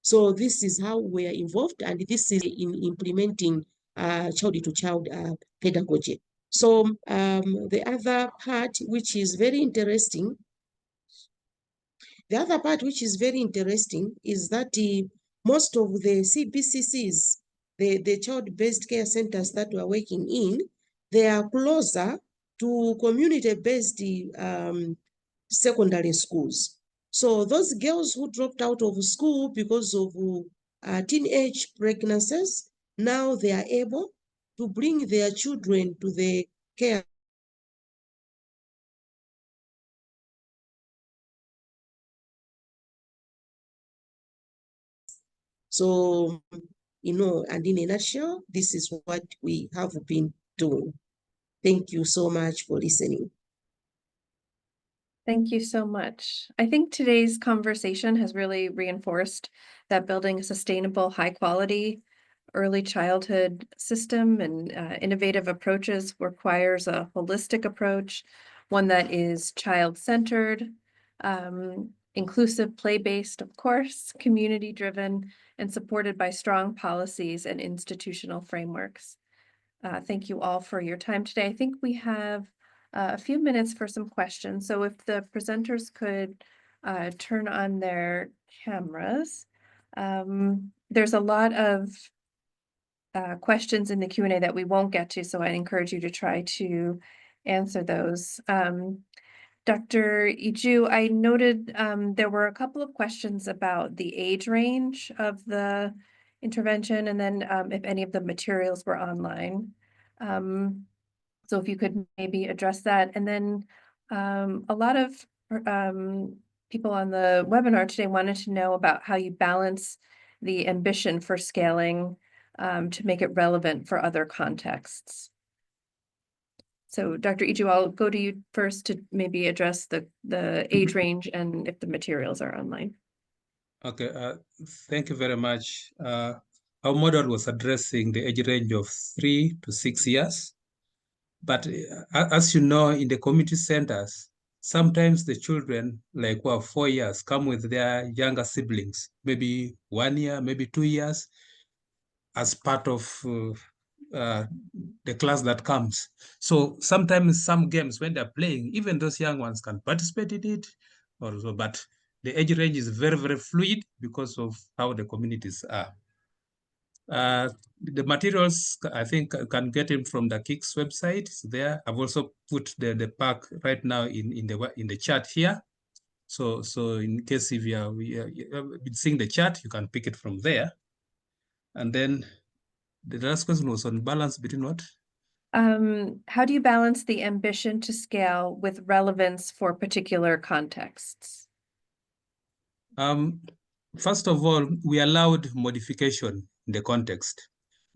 So this is how we are involved, and this is in implementing child-to-child pedagogy. So the other part which is very interesting, is that most of the CBCCs, the child-based care centers that we are working in, they are closer to community-based secondary schools. So those girls who dropped out of school because of teenage pregnancies, now they are able to bring their children to the care. So, and in a nutshell, this is what we have been doing. Thank you so much for listening. Thank you so much. I think today's conversation has really reinforced that building a sustainable, high quality early childhood system and innovative approaches requires a holistic approach, one that is child-centered, inclusive, play-based, of course, community-driven, and supported by strong policies and institutional frameworks. Thank you all for your time today. I think we have a few minutes for some questions. So if the presenters could turn on their cameras. There's a lot of questions in the Q&A that we won't get to, so I encourage you to try to answer those. Dr. Iju, I noted there were a couple of questions about the age range of the intervention, and then if any of the materials were online. So if you could maybe address that. And then a lot of people on the webinar today wanted to know about how you balance the ambition for scaling to make it relevant for other contexts. So Dr. Iju, I'll go to you first to maybe address the age range and if the materials are online. Okay, thank you very much. Our model was addressing the age range of 3 to 6 years. But as you know, in the community centers, sometimes the children, like 4 years, come with their younger siblings, maybe 1 year, maybe 2 years, as part of the class that comes. So sometimes some games, when they're playing, even those young ones can participate in it. Also, but the age range is very, very fluid because of how the communities are. The materials, I think, can get them from the KIX website. It's there. I've also put the pack right now in the chat here. So in case if you've been seeing the chat, you can pick it from there. And then the last question was on balance between what? How do you balance the ambition to scale with relevance for particular contexts? First of all, we allowed modification in the context.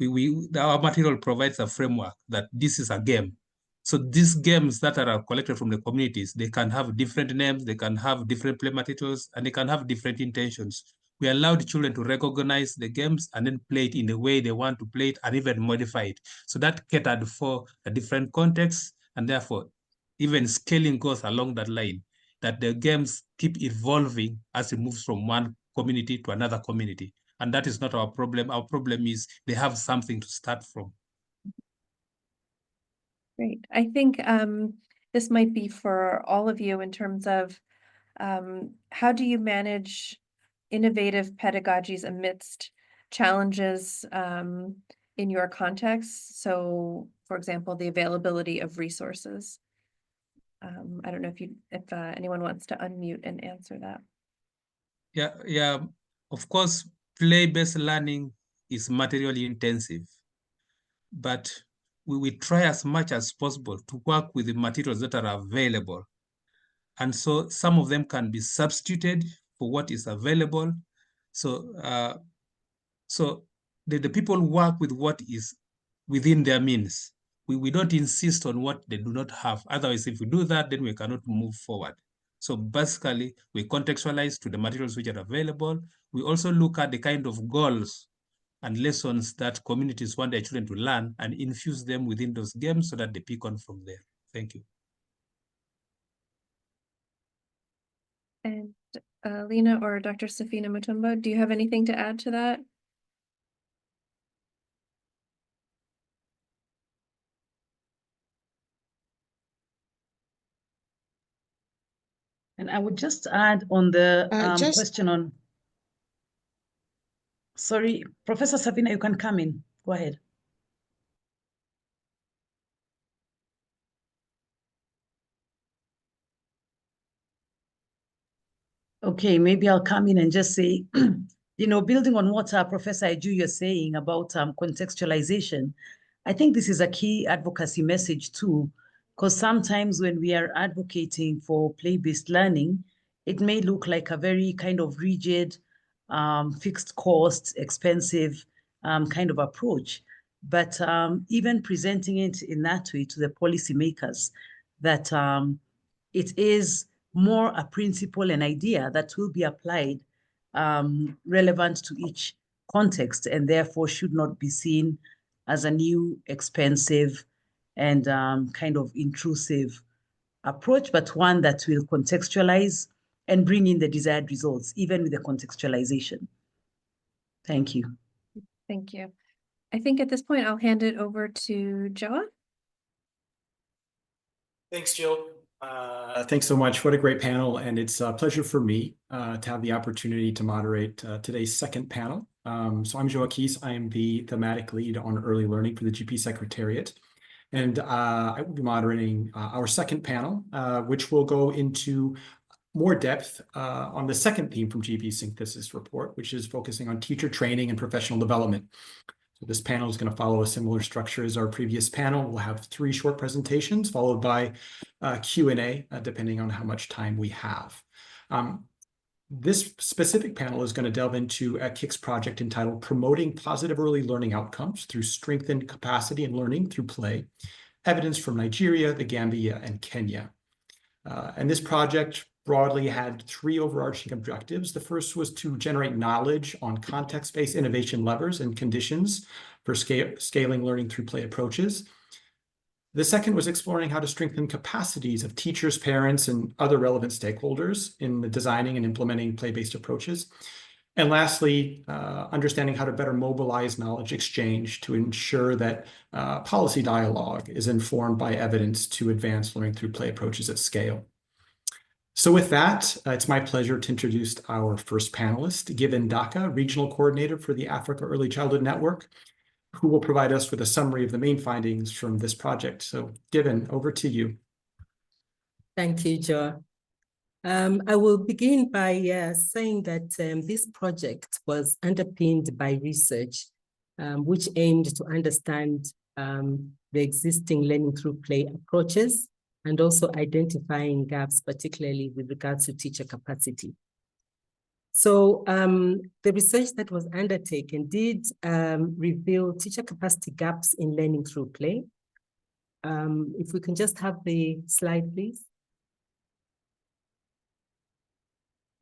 Our material provides a framework that this is a game. So these games that are collected from the communities, they can have different names, they can have different play materials, and they can have different intentions. We allowed children to recognize the games and then play it in the way they want to play it and even modify it. So that catered for a different context, and therefore even scaling goes along that line, that the games keep evolving as it moves from one community to another community. And that is not our problem. Our problem is they have something to start from. Great. I think this might be for all of you in terms of how do you manage innovative pedagogies amidst challenges in your context? So, for example, the availability of resources. I don't know if anyone wants to unmute and answer that. Yeah. Of course, play-based learning is materially intensive, but we try as much as possible to work with the materials that are available. And so some of them can be substituted for what is available. So, the people work with what is within their means. We don't insist on what they do not have. Otherwise, if we do that, then we cannot move forward. So basically, we contextualize to the materials which are available. We also look at the kind of goals and lessons that communities want their children to learn and infuse them within those games so that they pick on from there. Thank you. And Lena or Dr. Safina Mutumba, do you have anything to add to that? And I would just add on the question on, sorry, Professor Safina, you can come in, go ahead. Okay, maybe I'll come in and just say, building on what Professor Iju you're saying about contextualization, I think this is a key advocacy message too, because sometimes when we are advocating for play-based learning, it may look like a very kind of rigid fixed cost, expensive kind of approach, but even presenting it in that way to the policymakers, that it is more a principle and idea that will be applied relevant to each context, and therefore should not be seen as a new, expensive, and kind of intrusive approach, but one that will contextualize and bring in the desired results, even with the contextualization. Thank you. Thank you. I think at this point, I'll hand it over to Joa. Thanks, Jill. Thanks so much. What a great panel. And it's a pleasure for me to have the opportunity to moderate today's second panel. So I'm Joa Keys. I am the thematic lead on early learning for the GP Secretariat. And I will be moderating our second panel, which will go into more depth on the second theme from GP Synthesis Report, which is focusing on teacher training and professional development. So this panel is going to follow a similar structure as our previous panel. We'll have 3 short presentations followed by Q&A, depending on how much time we have. This specific panel is going to delve into a KIX project entitled Promoting Positive Early Learning Outcomes Through Strengthened Capacity and Learning Through Play, Evidence from Nigeria, the Gambia, and Kenya. And this project broadly had 3 overarching objectives. The first was to generate knowledge on context-based innovation levers and conditions for scaling learning through play approaches. The second was exploring how to strengthen capacities of teachers, parents, and other relevant stakeholders in the designing and implementing play-based approaches. And lastly, understanding how to better mobilize knowledge exchange to ensure that policy dialogue is informed by evidence to advance learning through play approaches at scale. So with that, it's my pleasure to introduce our first panelist, Given Daka, Regional Coordinator for the Africa Early Childhood Network, who will provide us with a summary of the main findings from this project. So Given, over to you. Thank you, Joa. I will begin by saying that this project was underpinned by research, which aimed to understand the existing learning through play approaches and also identifying gaps, particularly with regards to teacher capacity. So the research that was undertaken did reveal teacher capacity gaps in learning through play. If we can just have the slide, please.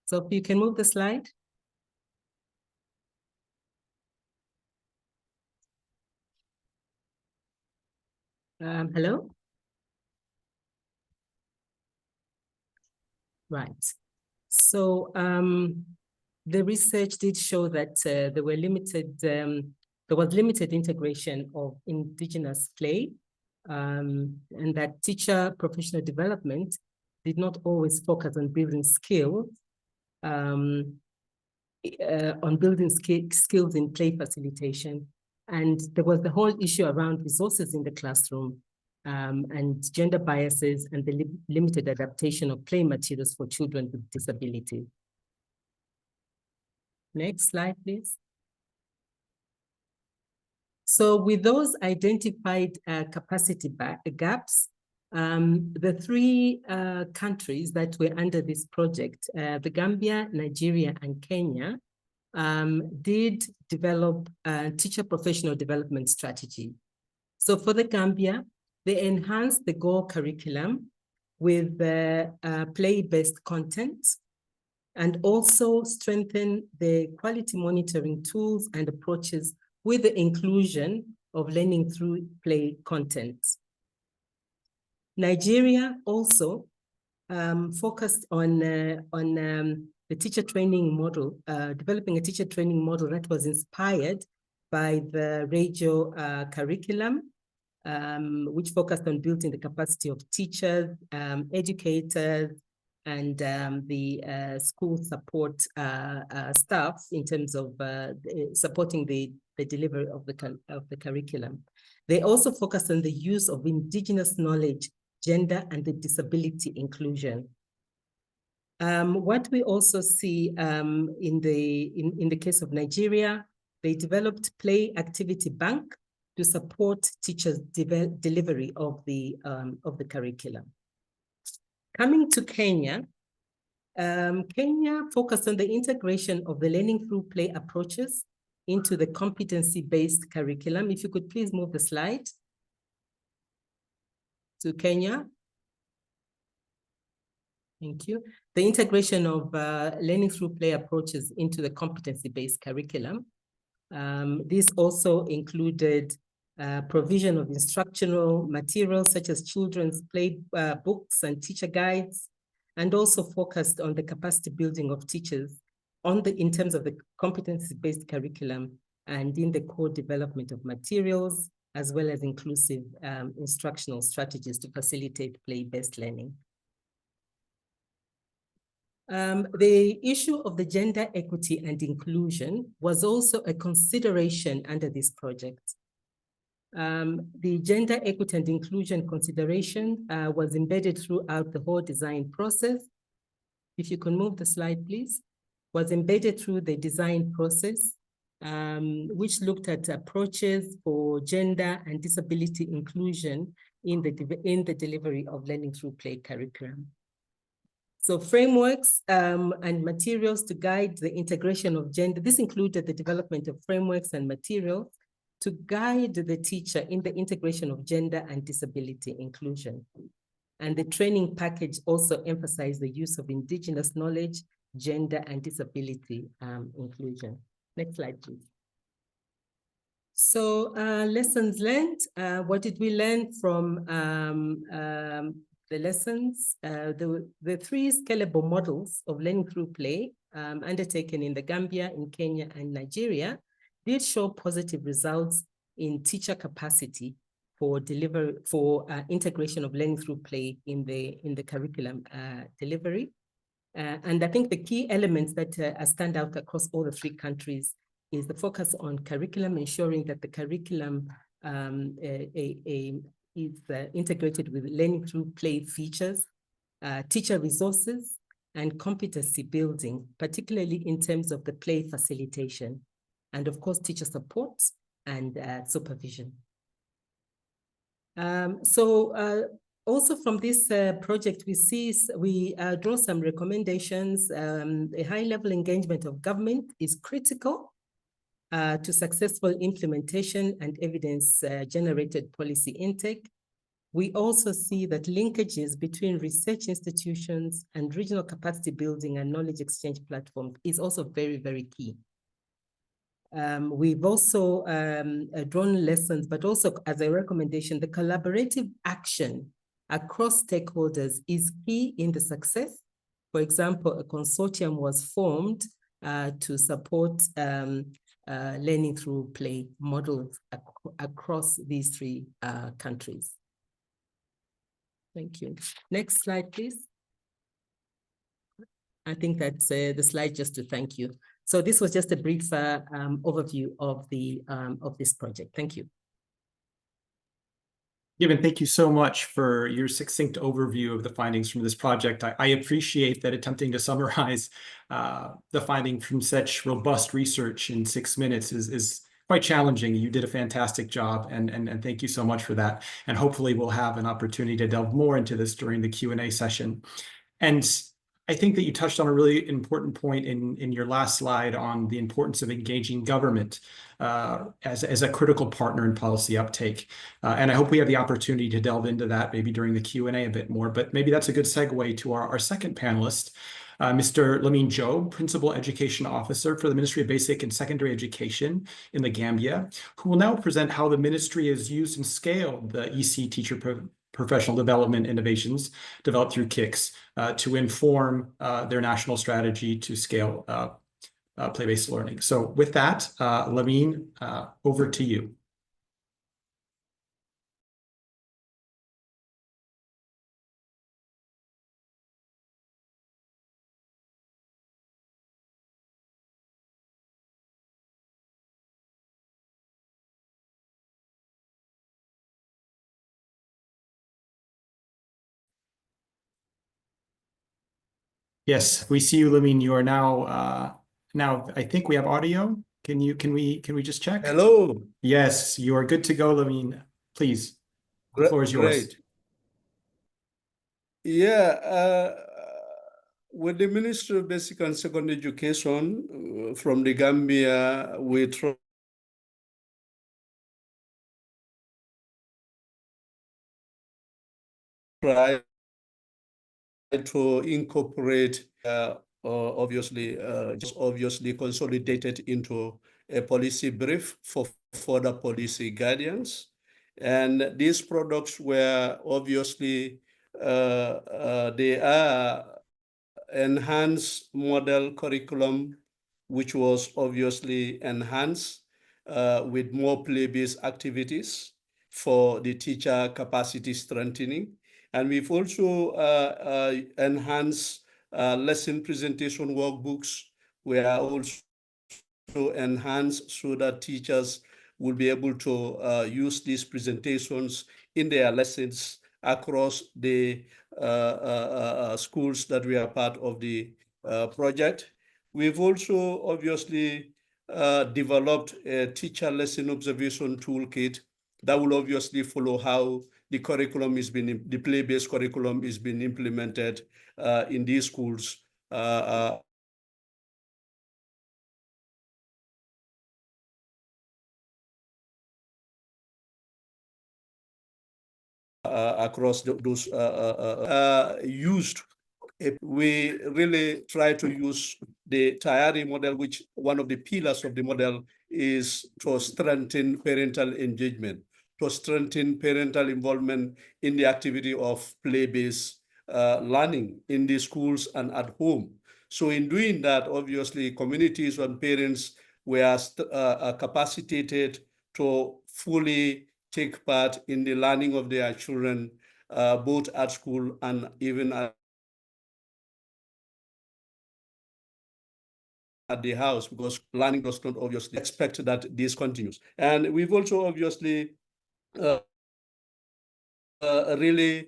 So if you can move the slide. Hello? Right. So the research did show that there was limited integration of indigenous play, and that teacher professional development did not always focus on building skills, skills in play facilitation. And there was the whole issue around resources in the classroom, and gender biases and the limited adaptation of play materials for children with disabilities. Next slide, please. So with those identified capacity gaps, the 3 countries that were under this project, the Gambia, Nigeria, and Kenya, did develop a teacher professional development strategy. So for the Gambia, they enhanced the Go curriculum with play-based content and also strengthen the quality monitoring tools and approaches with the inclusion of learning through play content. Nigeria also focused on the teacher training model, developing a teacher training model that was inspired by the radio curriculum, which focused on building the capacity of teachers, educators, and the school support staff in terms of supporting the delivery of the curriculum. They also focused on the use of indigenous knowledge, gender, and the disability inclusion. What we also see in the case of Nigeria, they developed Play Activity Bank to support teachers' delivery of the curriculum. Coming to Kenya, Kenya focused on the integration of the learning through play approaches into the competency-based curriculum. If you could please move the slide to Kenya. Thank you. The integration of learning through play approaches into the competency-based curriculum. This also included provision of instructional materials such as children's play books and teacher guides, and also focused on the capacity building of teachers in terms of the competency-based curriculum and in the core development of materials, as well as inclusive instructional strategies to facilitate play-based learning. The issue of the gender equity and inclusion was also a consideration under this project. The gender equity and inclusion consideration was embedded throughout the whole design process. If you can move the slide, please. Was embedded through the design process, which looked at approaches for gender and disability inclusion in the delivery of learning through play curriculum. So frameworks and materials to guide the integration of gender. This included the development of frameworks and materials to guide the teacher in the integration of gender and disability inclusion. And the training package also emphasized the use of indigenous knowledge, gender and disability inclusion. Next slide, please. So lessons learned. What did we learn from the lessons? The three scalable models of learning through play undertaken in the Gambia, in Kenya, and Nigeria did show positive results in teacher capacity for integration of learning through play in the curriculum delivery. And I think the key elements that stand out across all the three countries is the focus on curriculum, ensuring that the curriculum is integrated with learning through play features, teacher resources, and competency building, particularly in terms of the play facilitation, and of course, teacher support and supervision. Also from this project, we draw some recommendations. A high-level engagement of government is critical to successful implementation and evidence-generated policy intake. We also see that linkages between research institutions and regional capacity building and knowledge exchange platforms is also very, very key. We've also drawn lessons, but also as a recommendation, the collaborative action across stakeholders is key in the success. For example, a consortium was formed to support learning through play models across these three countries. Thank you. Next slide, please. I think that's the slide just to thank you. So this was just a brief overview of this project. Thank you. Given, thank you so much for your succinct overview of the findings from this project. I appreciate that attempting to summarize the finding from such robust research in 6 minutes is quite challenging. You did a fantastic job, and thank you so much for that. And hopefully we'll have an opportunity to delve more into this during the Q&A session. And I think that you touched on a really important point in your last slide on the importance of engaging government as a critical partner in policy uptake. And I hope we have the opportunity to delve into that maybe during the Q&A a bit more, but maybe that's a good segue to our second panelist, Mr. Lamine Jobe, Principal Education Officer for the Ministry of Basic and Secondary Education in the Gambia, who will now present how the ministry has used and scaled the EC teacher professional development innovations developed through KIX to inform their national strategy to scale play-based learning. So with that, Lamine, over to you. Yes, we see you, Lamine. You are now I think we have audio. Can we just check? Hello. Yes, you are good to go, Lamine. Please, the floor is yours. Great. Yeah, with the Ministry of Basic and Secondary Education from the Gambia, we try to incorporate obviously consolidated into a policy brief for further policy guidance. And these products were obviously, they are enhanced model curriculum, which was obviously enhanced with more play-based activities for the teacher capacity strengthening. And we've also enhanced lesson presentation workbooks. We are also enhanced so that teachers will be able to use these presentations in their lessons across the schools that we are part of the project. We've also obviously developed a teacher lesson observation toolkit that will obviously follow how the curriculum is being, the play-based curriculum is being implemented in these schools across those used. We really try to use the Tayari model, which one of the pillars of the model is to strengthen parental engagement, to strengthen parental involvement in the activity of play-based learning in the schools and at home. So in doing that, obviously, communities and parents were capacitated to fully take part in the learning of their children, both at school and even at the house, because learning does not obviously expect that this continues. And we've also obviously really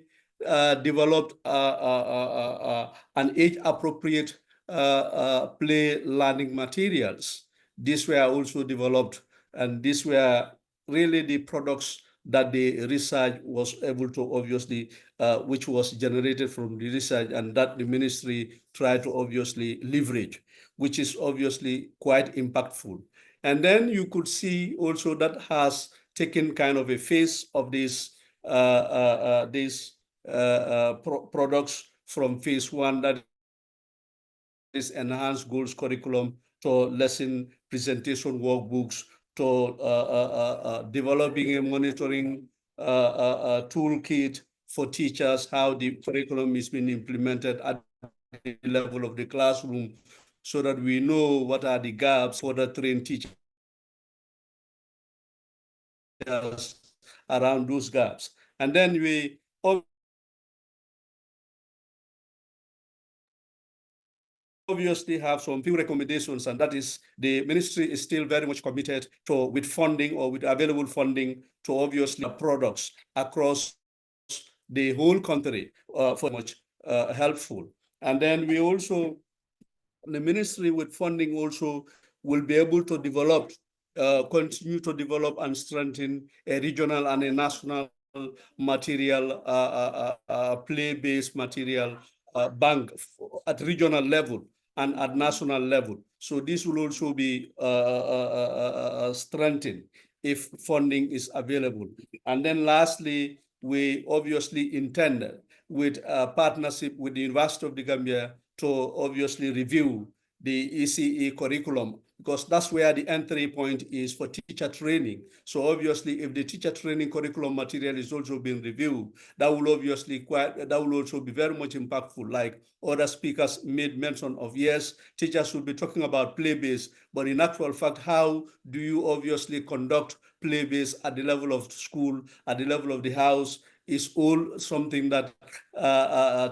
developed an age-appropriate play learning materials. These were also developed, and these were really the products that the research was able to obviously, which was generated from the research, and that the ministry tried to obviously leverage, which is obviously quite impactful. And then you could see also that has taken kind of a face of these products from phase one, that is enhanced goals curriculum, to lesson presentation workbooks, to developing a monitoring toolkit for teachers, how the curriculum is being implemented at the level of the classroom, so that we know what are the gaps for the trained teachers around those gaps. And then we obviously have some few recommendations, and that is the ministry is still very much committed to, with funding or with available funding, to obviously products across the whole country for much helpful. And then we also, the ministry with funding also will be able to develop, continue to develop and strengthen a regional and a national material, play-based material bank at regional level and at national level. So this will also be strengthened if funding is available. And then lastly, we obviously intend, with a partnership with the University of the Gambia, to obviously review the ECE curriculum, because that's where the entry point is for teacher training. So obviously, if the teacher training curriculum material is also being reviewed, that will obviously that will also be very much impactful. Like other speakers made mention of, yes, teachers will be talking about play-based, but in actual fact, how do you obviously conduct play-based at the level of school, at the level of the house, is all something that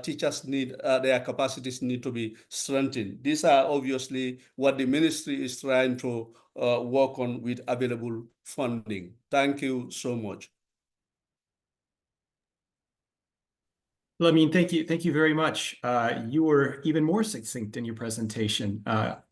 teachers need, their capacities need to be strengthened. These are obviously what the ministry is trying to work on with available funding. Thank you so much. Well, I mean, thank you very much. You were even more succinct in your presentation.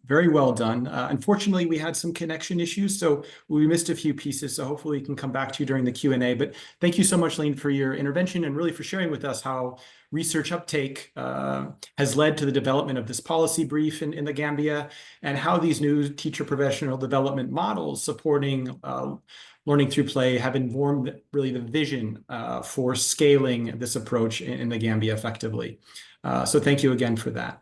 Very well done. Unfortunately, we had some connection issues, so we missed a few pieces, so hopefully we can come back to you during the Q&A. But thank you so much, Lane, for your intervention and really for sharing with us how research uptake has led to the development of this policy brief in the Gambia, and how these new teacher professional development models supporting learning through play have informed really the vision for scaling this approach in the Gambia effectively. So thank you again for that.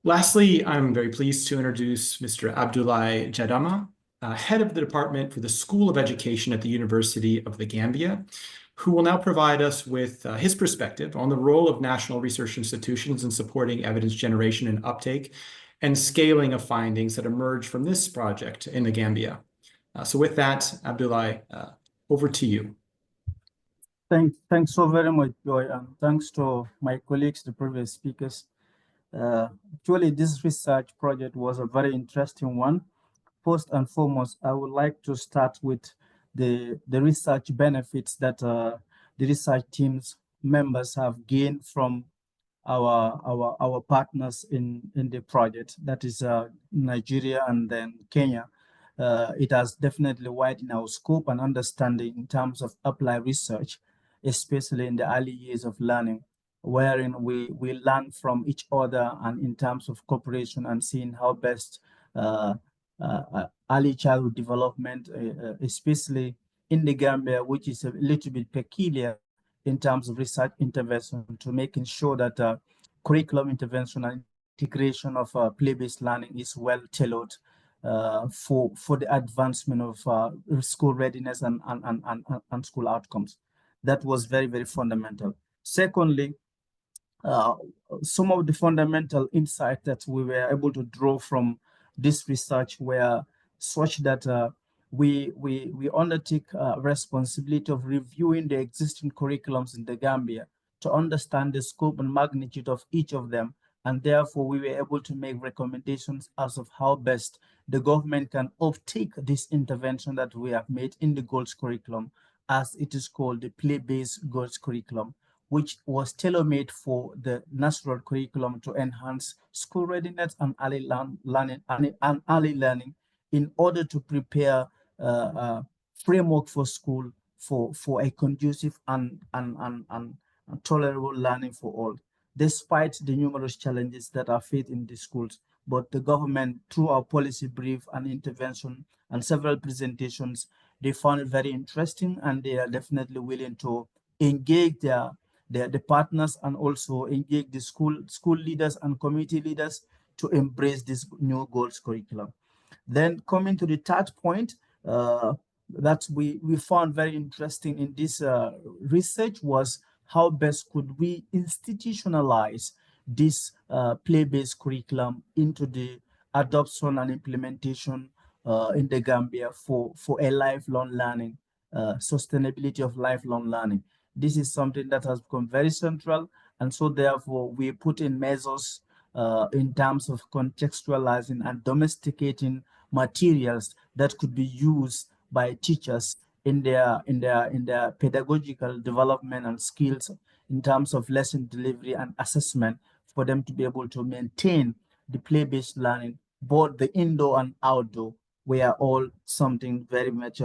Lastly, I'm very pleased to introduce Mr. Abdoulaye Jadama, head of the Department for the School of Education at the University of the Gambia, who will now provide us with his perspective on the role of national research institutions in supporting evidence generation and uptake and scaling of findings that emerge from this project in the Gambia. So with that, Abdoulaye, over to you. Thanks so very much, Joy, and thanks to my colleagues, the previous speakers. Actually, this research project was a very interesting one. First and foremost, I would like to start with the research benefits that the research team's members have gained from our partners in the project, that is Nigeria and then Kenya. It has definitely widened our scope and understanding in terms of applied research, especially in the early years of learning, wherein we learn from each other and in terms of cooperation and seeing how best early childhood development, especially in the Gambia, which is a little bit peculiar in terms of research intervention, to making sure that curriculum intervention and integration of play-based learning is well tailored for the advancement of school readiness and school outcomes. That was very, very fundamental. Secondly, some of the fundamental insights that we were able to draw from this research were such that we undertake responsibility of reviewing the existing curriculums in the Gambia to understand the scope and magnitude of each of them, and therefore we were able to make recommendations as of how best the government can uptake this intervention that we have made in the GOLDS curriculum, as it is called the play-based GOLDS curriculum, which was tailor-made for the national curriculum to enhance school readiness and early learning in order to prepare a framework for school for a conducive and tolerable learning for all, despite the numerous challenges that are faced in the schools. But the government, through our policy brief and intervention and several presentations, they found it very interesting, and they are definitely willing to engage the partners and also engage the school leaders and community leaders to embrace this new GOLDS curriculum. Then coming to the third point that we found very interesting in this research was how best could we institutionalize this play-based curriculum into the adoption and implementation in the Gambia for a lifelong learning, sustainability of lifelong learning. This is something that has become very central, and so therefore we put in measures in terms of contextualizing and domesticating materials that could be used by teachers in their pedagogical development and skills in terms of lesson delivery and assessment, for them to be able to maintain the play-based learning, both the indoor and outdoor, were all something very much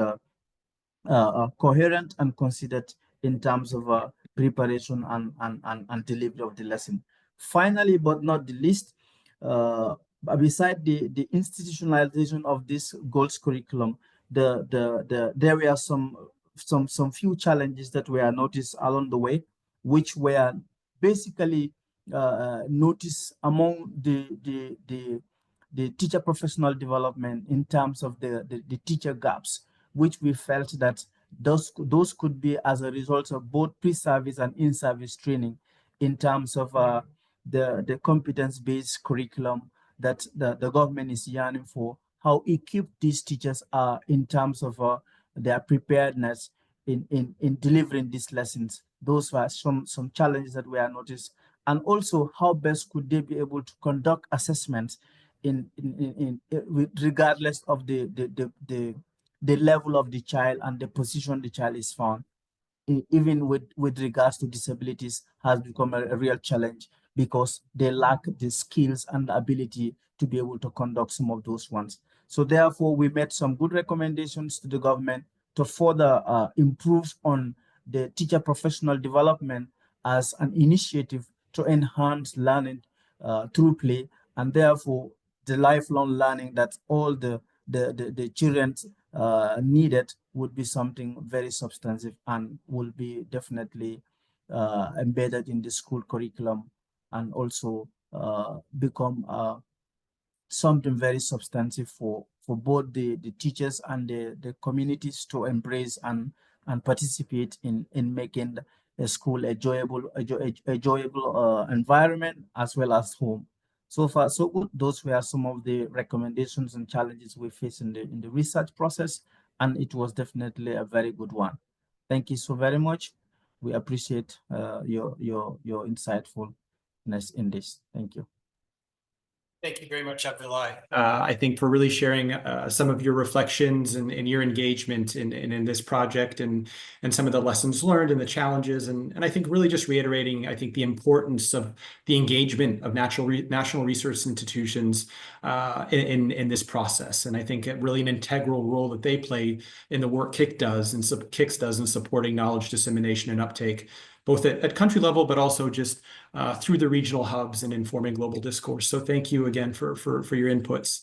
coherent and considered in terms of preparation and delivery of the lesson. Finally, but not the least, beside the institutionalization of this GOLDS curriculum, there were some few challenges that were noticed along the way, which were basically noticed among the teacher professional development in terms of the teacher gaps, which we felt that those could be as a result of both pre-service and in-service training in terms of the competence-based curriculum that the government is yearning for, how equipped these teachers are in terms of their preparedness in delivering these lessons. Those were some challenges that were noticed, and also how best could they be able to conduct assessments regardless of the level of the child and the position the child is found, even with regards to disabilities, has become a real challenge because they lack the skills and the ability to be able to conduct some of those ones. So therefore, we made some good recommendations to the government to further improve on the teacher professional development as an initiative to enhance learning through play, and therefore the lifelong learning that all the children needed would be something very substantive and will be definitely embedded in the school curriculum, and also become something very substantive for both the teachers and the communities to embrace and participate in making a school a enjoyable environment as well as home. So far, so good. Those were some of the recommendations and challenges we face in the research process, and it was definitely a very good one. Thank you so very much. We appreciate your insightfulness in this. Thank you. Thank you very much, Abdullah. I think for really sharing some of your reflections and your engagement in this project and some of the lessons learned and the challenges. And I think really just reiterating, I think the importance of the engagement of national research institutions in this process. And I think really an integral role that they play in the work KIX does in supporting knowledge dissemination and uptake, both at country level, but also just through the regional hubs and informing global discourse. So thank you again for your inputs.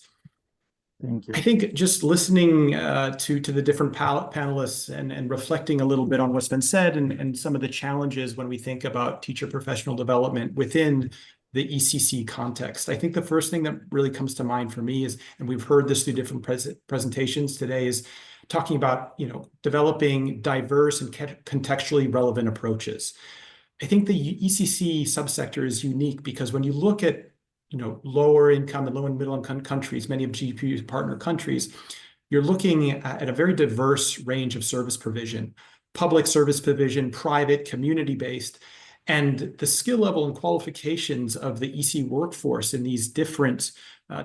Thank you. I think just listening to the different panelists and reflecting a little bit on what's been said and some of the challenges when we think about teacher professional development within the ECC context. I think the first thing that really comes to mind for me is, and we've heard this through different presentations today, is talking about, developing diverse and contextually relevant approaches. I think the ECC subsector is unique because when you look at, lower income and low and middle income countries, many of GPE's partner countries, you're looking at a very diverse range of service provision, public service provision, private, community-based, and the skill level and qualifications of the EC workforce in these different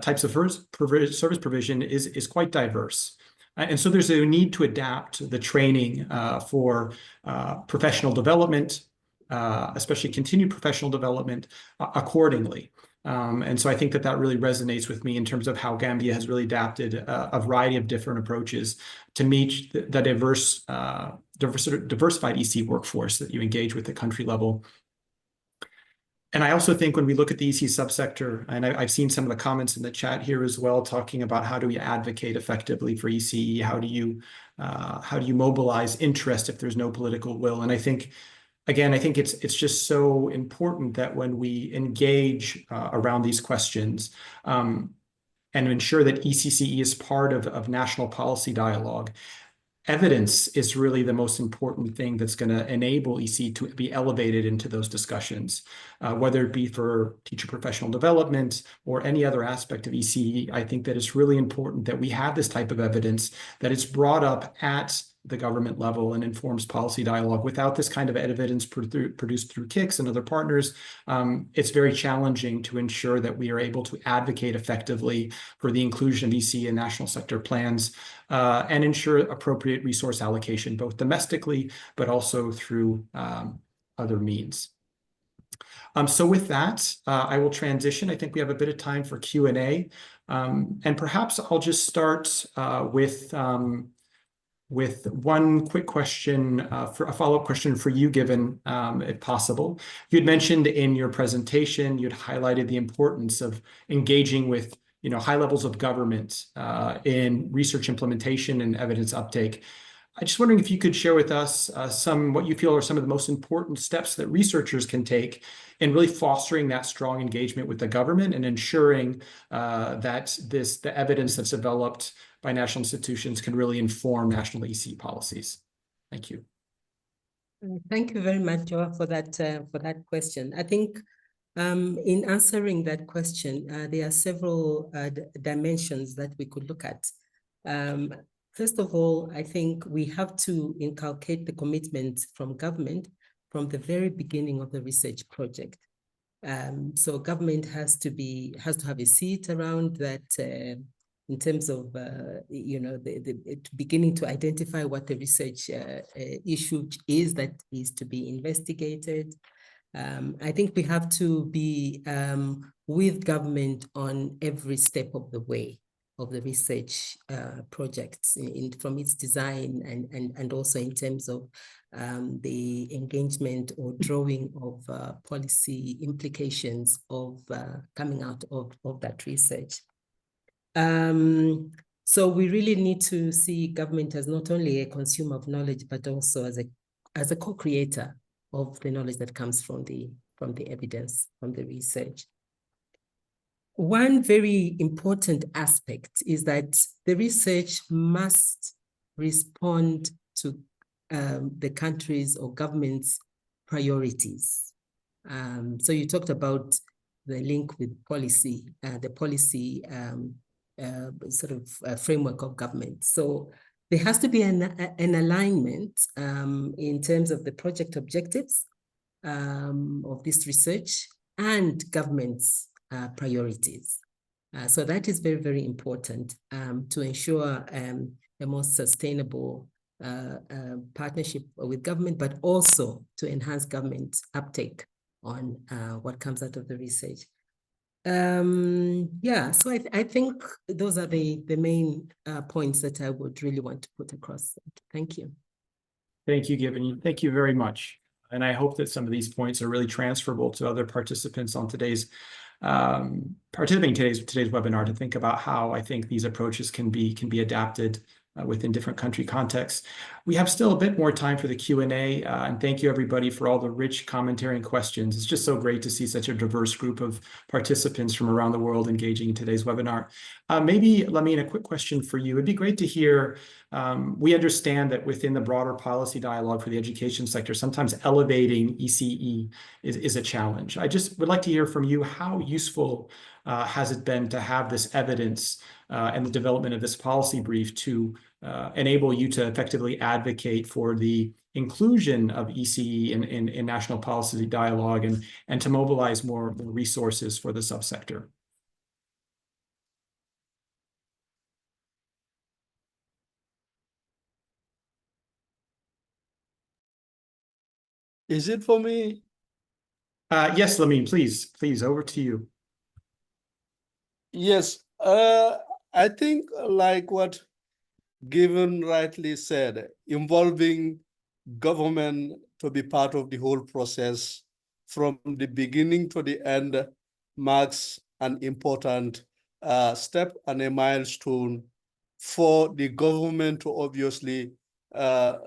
types of service provision is quite diverse. And so there's a need to adapt the training for professional development, especially continued professional development, accordingly. And so I think that really resonates with me in terms of how Gambia has really adapted a variety of different approaches to meet the diversified EC workforce that you engage with at country level. And I also think when we look at the EC subsector, and I've seen some of the comments in the chat here as well, talking about how do we advocate effectively for ECE? How do you mobilize interest if there's no political will? And I think, again, it's just so important that when we engage around these questions and ensure that ECCE is part of national policy dialogue, evidence is really the most important thing that's going to enable EC to be elevated into those discussions, whether it be for teacher professional development or any other aspect of ECE. I think that it's really important that we have this type of evidence, that it's brought up at the government level and informs policy dialogue. Without this kind of evidence produced through KIX and other partners, it's very challenging to ensure that we are able to advocate effectively for the inclusion of EC in national sector plans and ensure appropriate resource allocation, both domestically, but also through other means. So with that, I will transition. I think we have a bit of time for Q&A. And perhaps I'll just start with one quick question, for a follow-up question for you, Given, if possible. You'd mentioned in your presentation, you'd highlighted the importance of engaging with high levels of government in research implementation and evidence uptake. I'm just wondering if you could share with us what you feel are some of the most important steps that researchers can take in really fostering that strong engagement with the government and ensuring that the evidence that's developed by national institutions can really inform national EC policies. Thank you. Thank you very much, Joa, for that question. I think in answering that question, there are several dimensions that we could look at. First of all, I think we have to inculcate the commitment from government from the very beginning of the research project. So government has to have a seat around that in terms of the beginning to identify what the research issue is that is to be investigated. I think we have to be with government on every step of the way. the research projects from its design and also in terms of the engagement or drawing of policy implications of coming out of that research. So we really need to see government as not only a consumer of knowledge, but also as a co-creator of the knowledge that comes from the evidence, from the research. One very important aspect is that the research must respond to the country's or government's priorities. So you talked about the link with policy, the policy sort of framework of government. So there has to be an alignment in terms of the project objectives of this research and government's priorities. So that is very, very important to ensure a more sustainable partnership with government, but also to enhance government uptake on what comes out of the research. Yeah, so I think those are the main points that I would really want to put across. Thank you. Thank you, Given. Thank you very much. And I hope that some of these points are really transferable to other participants on today's today's webinar, to think about how I think these approaches can be adapted within different country contexts. We have still a bit more time for the Q&A, and thank you everybody for all the rich commentary and questions. It's just so great to see such a diverse group of participants from around the world engaging in today's webinar. Maybe, Lamine, a quick question for you. It'd be great to hear, we understand that within the broader policy dialogue for the education sector, sometimes elevating ECE is a challenge. I just would like to hear from you, how useful has it been to have this evidence and the development of this policy brief to enable you to effectively advocate for the inclusion of ECE in national policy dialogue and to mobilize more resources for the subsector? Is it for me? Yes, Lamine, please, over to you. Yes, I think like what Given rightly said, involving government to be part of the whole process from the beginning to the end marks an important step and a milestone for the government to obviously know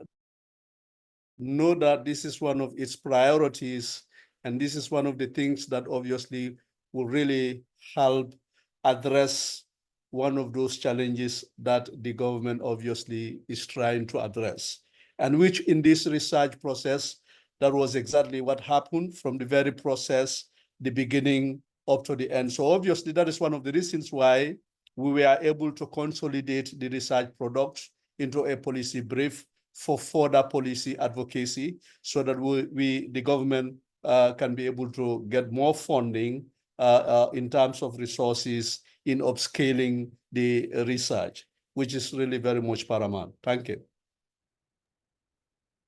that this is one of its priorities, and this is one of the things that obviously will really help address one of those challenges that the government obviously is trying to address. And which in this research process, that was exactly what happened from the very process, the beginning up to the end. So obviously that is one of the reasons why we were able to consolidate the research products into a policy brief for further policy advocacy, so that the government can be able to get more funding in terms of resources in upscaling the research, which is really very much paramount. Thank you.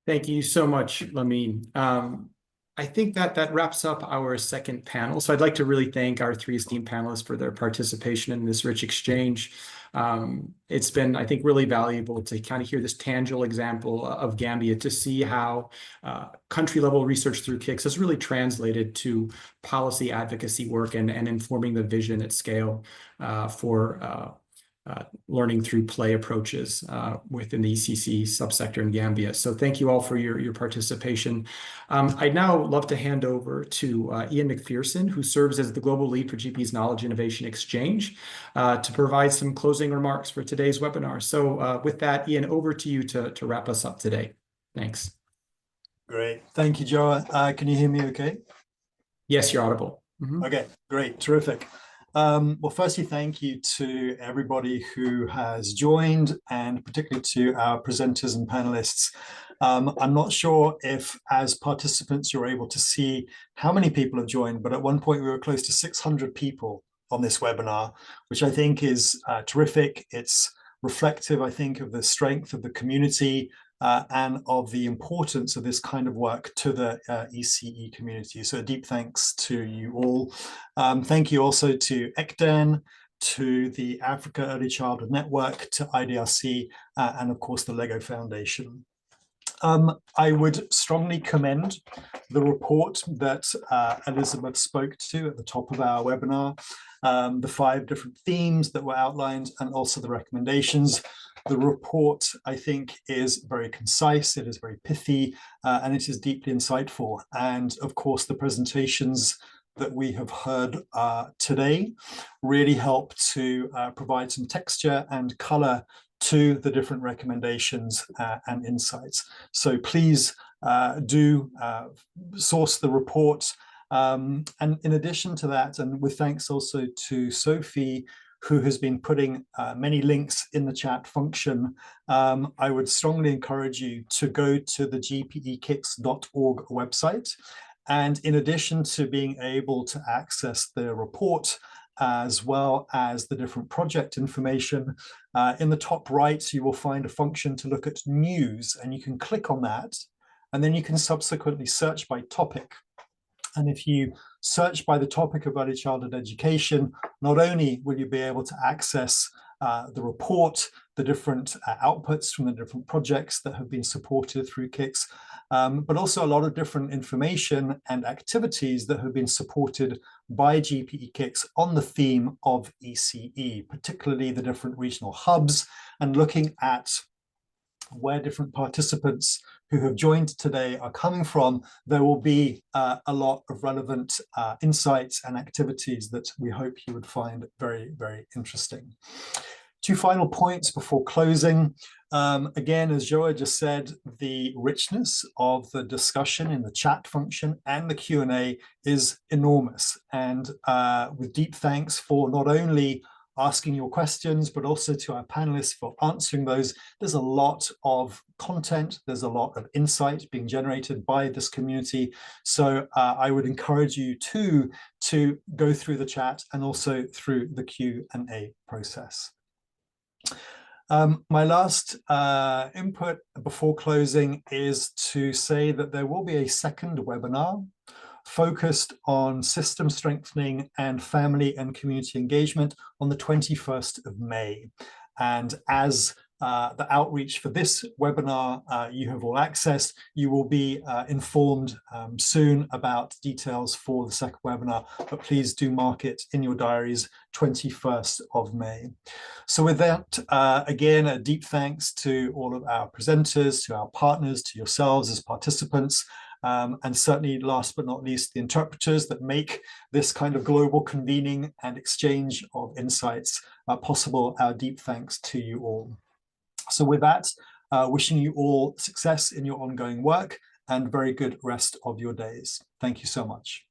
Thank you so much, Lamine. I think that wraps up our second panel. So I'd like to really thank our three esteemed panelists for their participation in this rich exchange. It's been, I think, really valuable to kind of hear this tangible example of Gambia, to see how country-level research through KIX has really translated to policy advocacy work and informing the vision at scale for learning through play approaches within the ECC subsector in Gambia. So thank you all for your participation. I'd now love to hand over to Ian McPherson, who serves as the Global Lead for GPE's Knowledge Innovation Exchange, to provide some closing remarks for today's webinar. So with that, Ian, over to you to wrap us up today. Thanks. Great. Thank you, Joa. Can you hear me okay? Yes, you're audible. Mm-hmm. Okay, great. Terrific. Well, firstly, thank you to everybody who has joined, and particularly to our presenters and panelists. I'm not sure if, as participants, you're able to see how many people have joined, but at one point we were close to 600 people on this webinar, which I think is terrific. It's reflective, I think, of the strength of the community and of the importance of this kind of work to the ECE community. So a deep thanks to you all. Thank you also to ECDAN, to the Africa Early Childhood Network, to IDRC, and of course the LEGO Foundation. I would strongly commend the report that Elizabeth spoke to at the top of our webinar, the 5 different themes that were outlined, and also the recommendations. The report, I think, is very concise, it is very pithy, and it is deeply insightful. And of course, the presentations that we have heard today really help to provide some texture and color to the different recommendations and insights. So please do source the report. And in addition to that, and with thanks also to Sophie, who has been putting many links in the chat function, I would strongly encourage you to go to the gpekix.org website. And in addition to being able to access the report, as well as the different project information, in the top right, you will find a function to look at news, and you can click on that, and then you can subsequently search by topic. And if you search by the topic of early childhood education, not only will you be able to access the report, the different outputs from the different projects that have been supported through KIX, but also a lot of different information and activities that have been supported by GPE KIX on the theme of ECE, particularly the different regional hubs, and looking at where different participants who have joined today are coming from. There will be a lot of relevant insights and activities that we hope you would find very, very interesting. 2 final points before closing. Again, as Joa just said, the richness of the discussion in the chat function and the Q&A is enormous. And with deep thanks for not only asking your questions, but also to our panelists for answering those. There's a lot of content, there's a lot of insight being generated by this community. So I would encourage you to go through the chat and also through the Q&A process. My last input before closing is to say that there will be a second webinar focused on system strengthening and family and community engagement on the 21st of May. And as the outreach for this webinar you have all accessed, you will be informed soon about details for the second webinar, but please do mark it in your diaries, 21st of May. So with that, again, a deep thanks to all of our presenters, to our partners, to yourselves as participants, and certainly last but not least, the interpreters that make this kind of global convening and exchange of insights possible. Our deep thanks to you all. So with that, wishing you all success in your ongoing work and very good rest of your days. Thank you so much.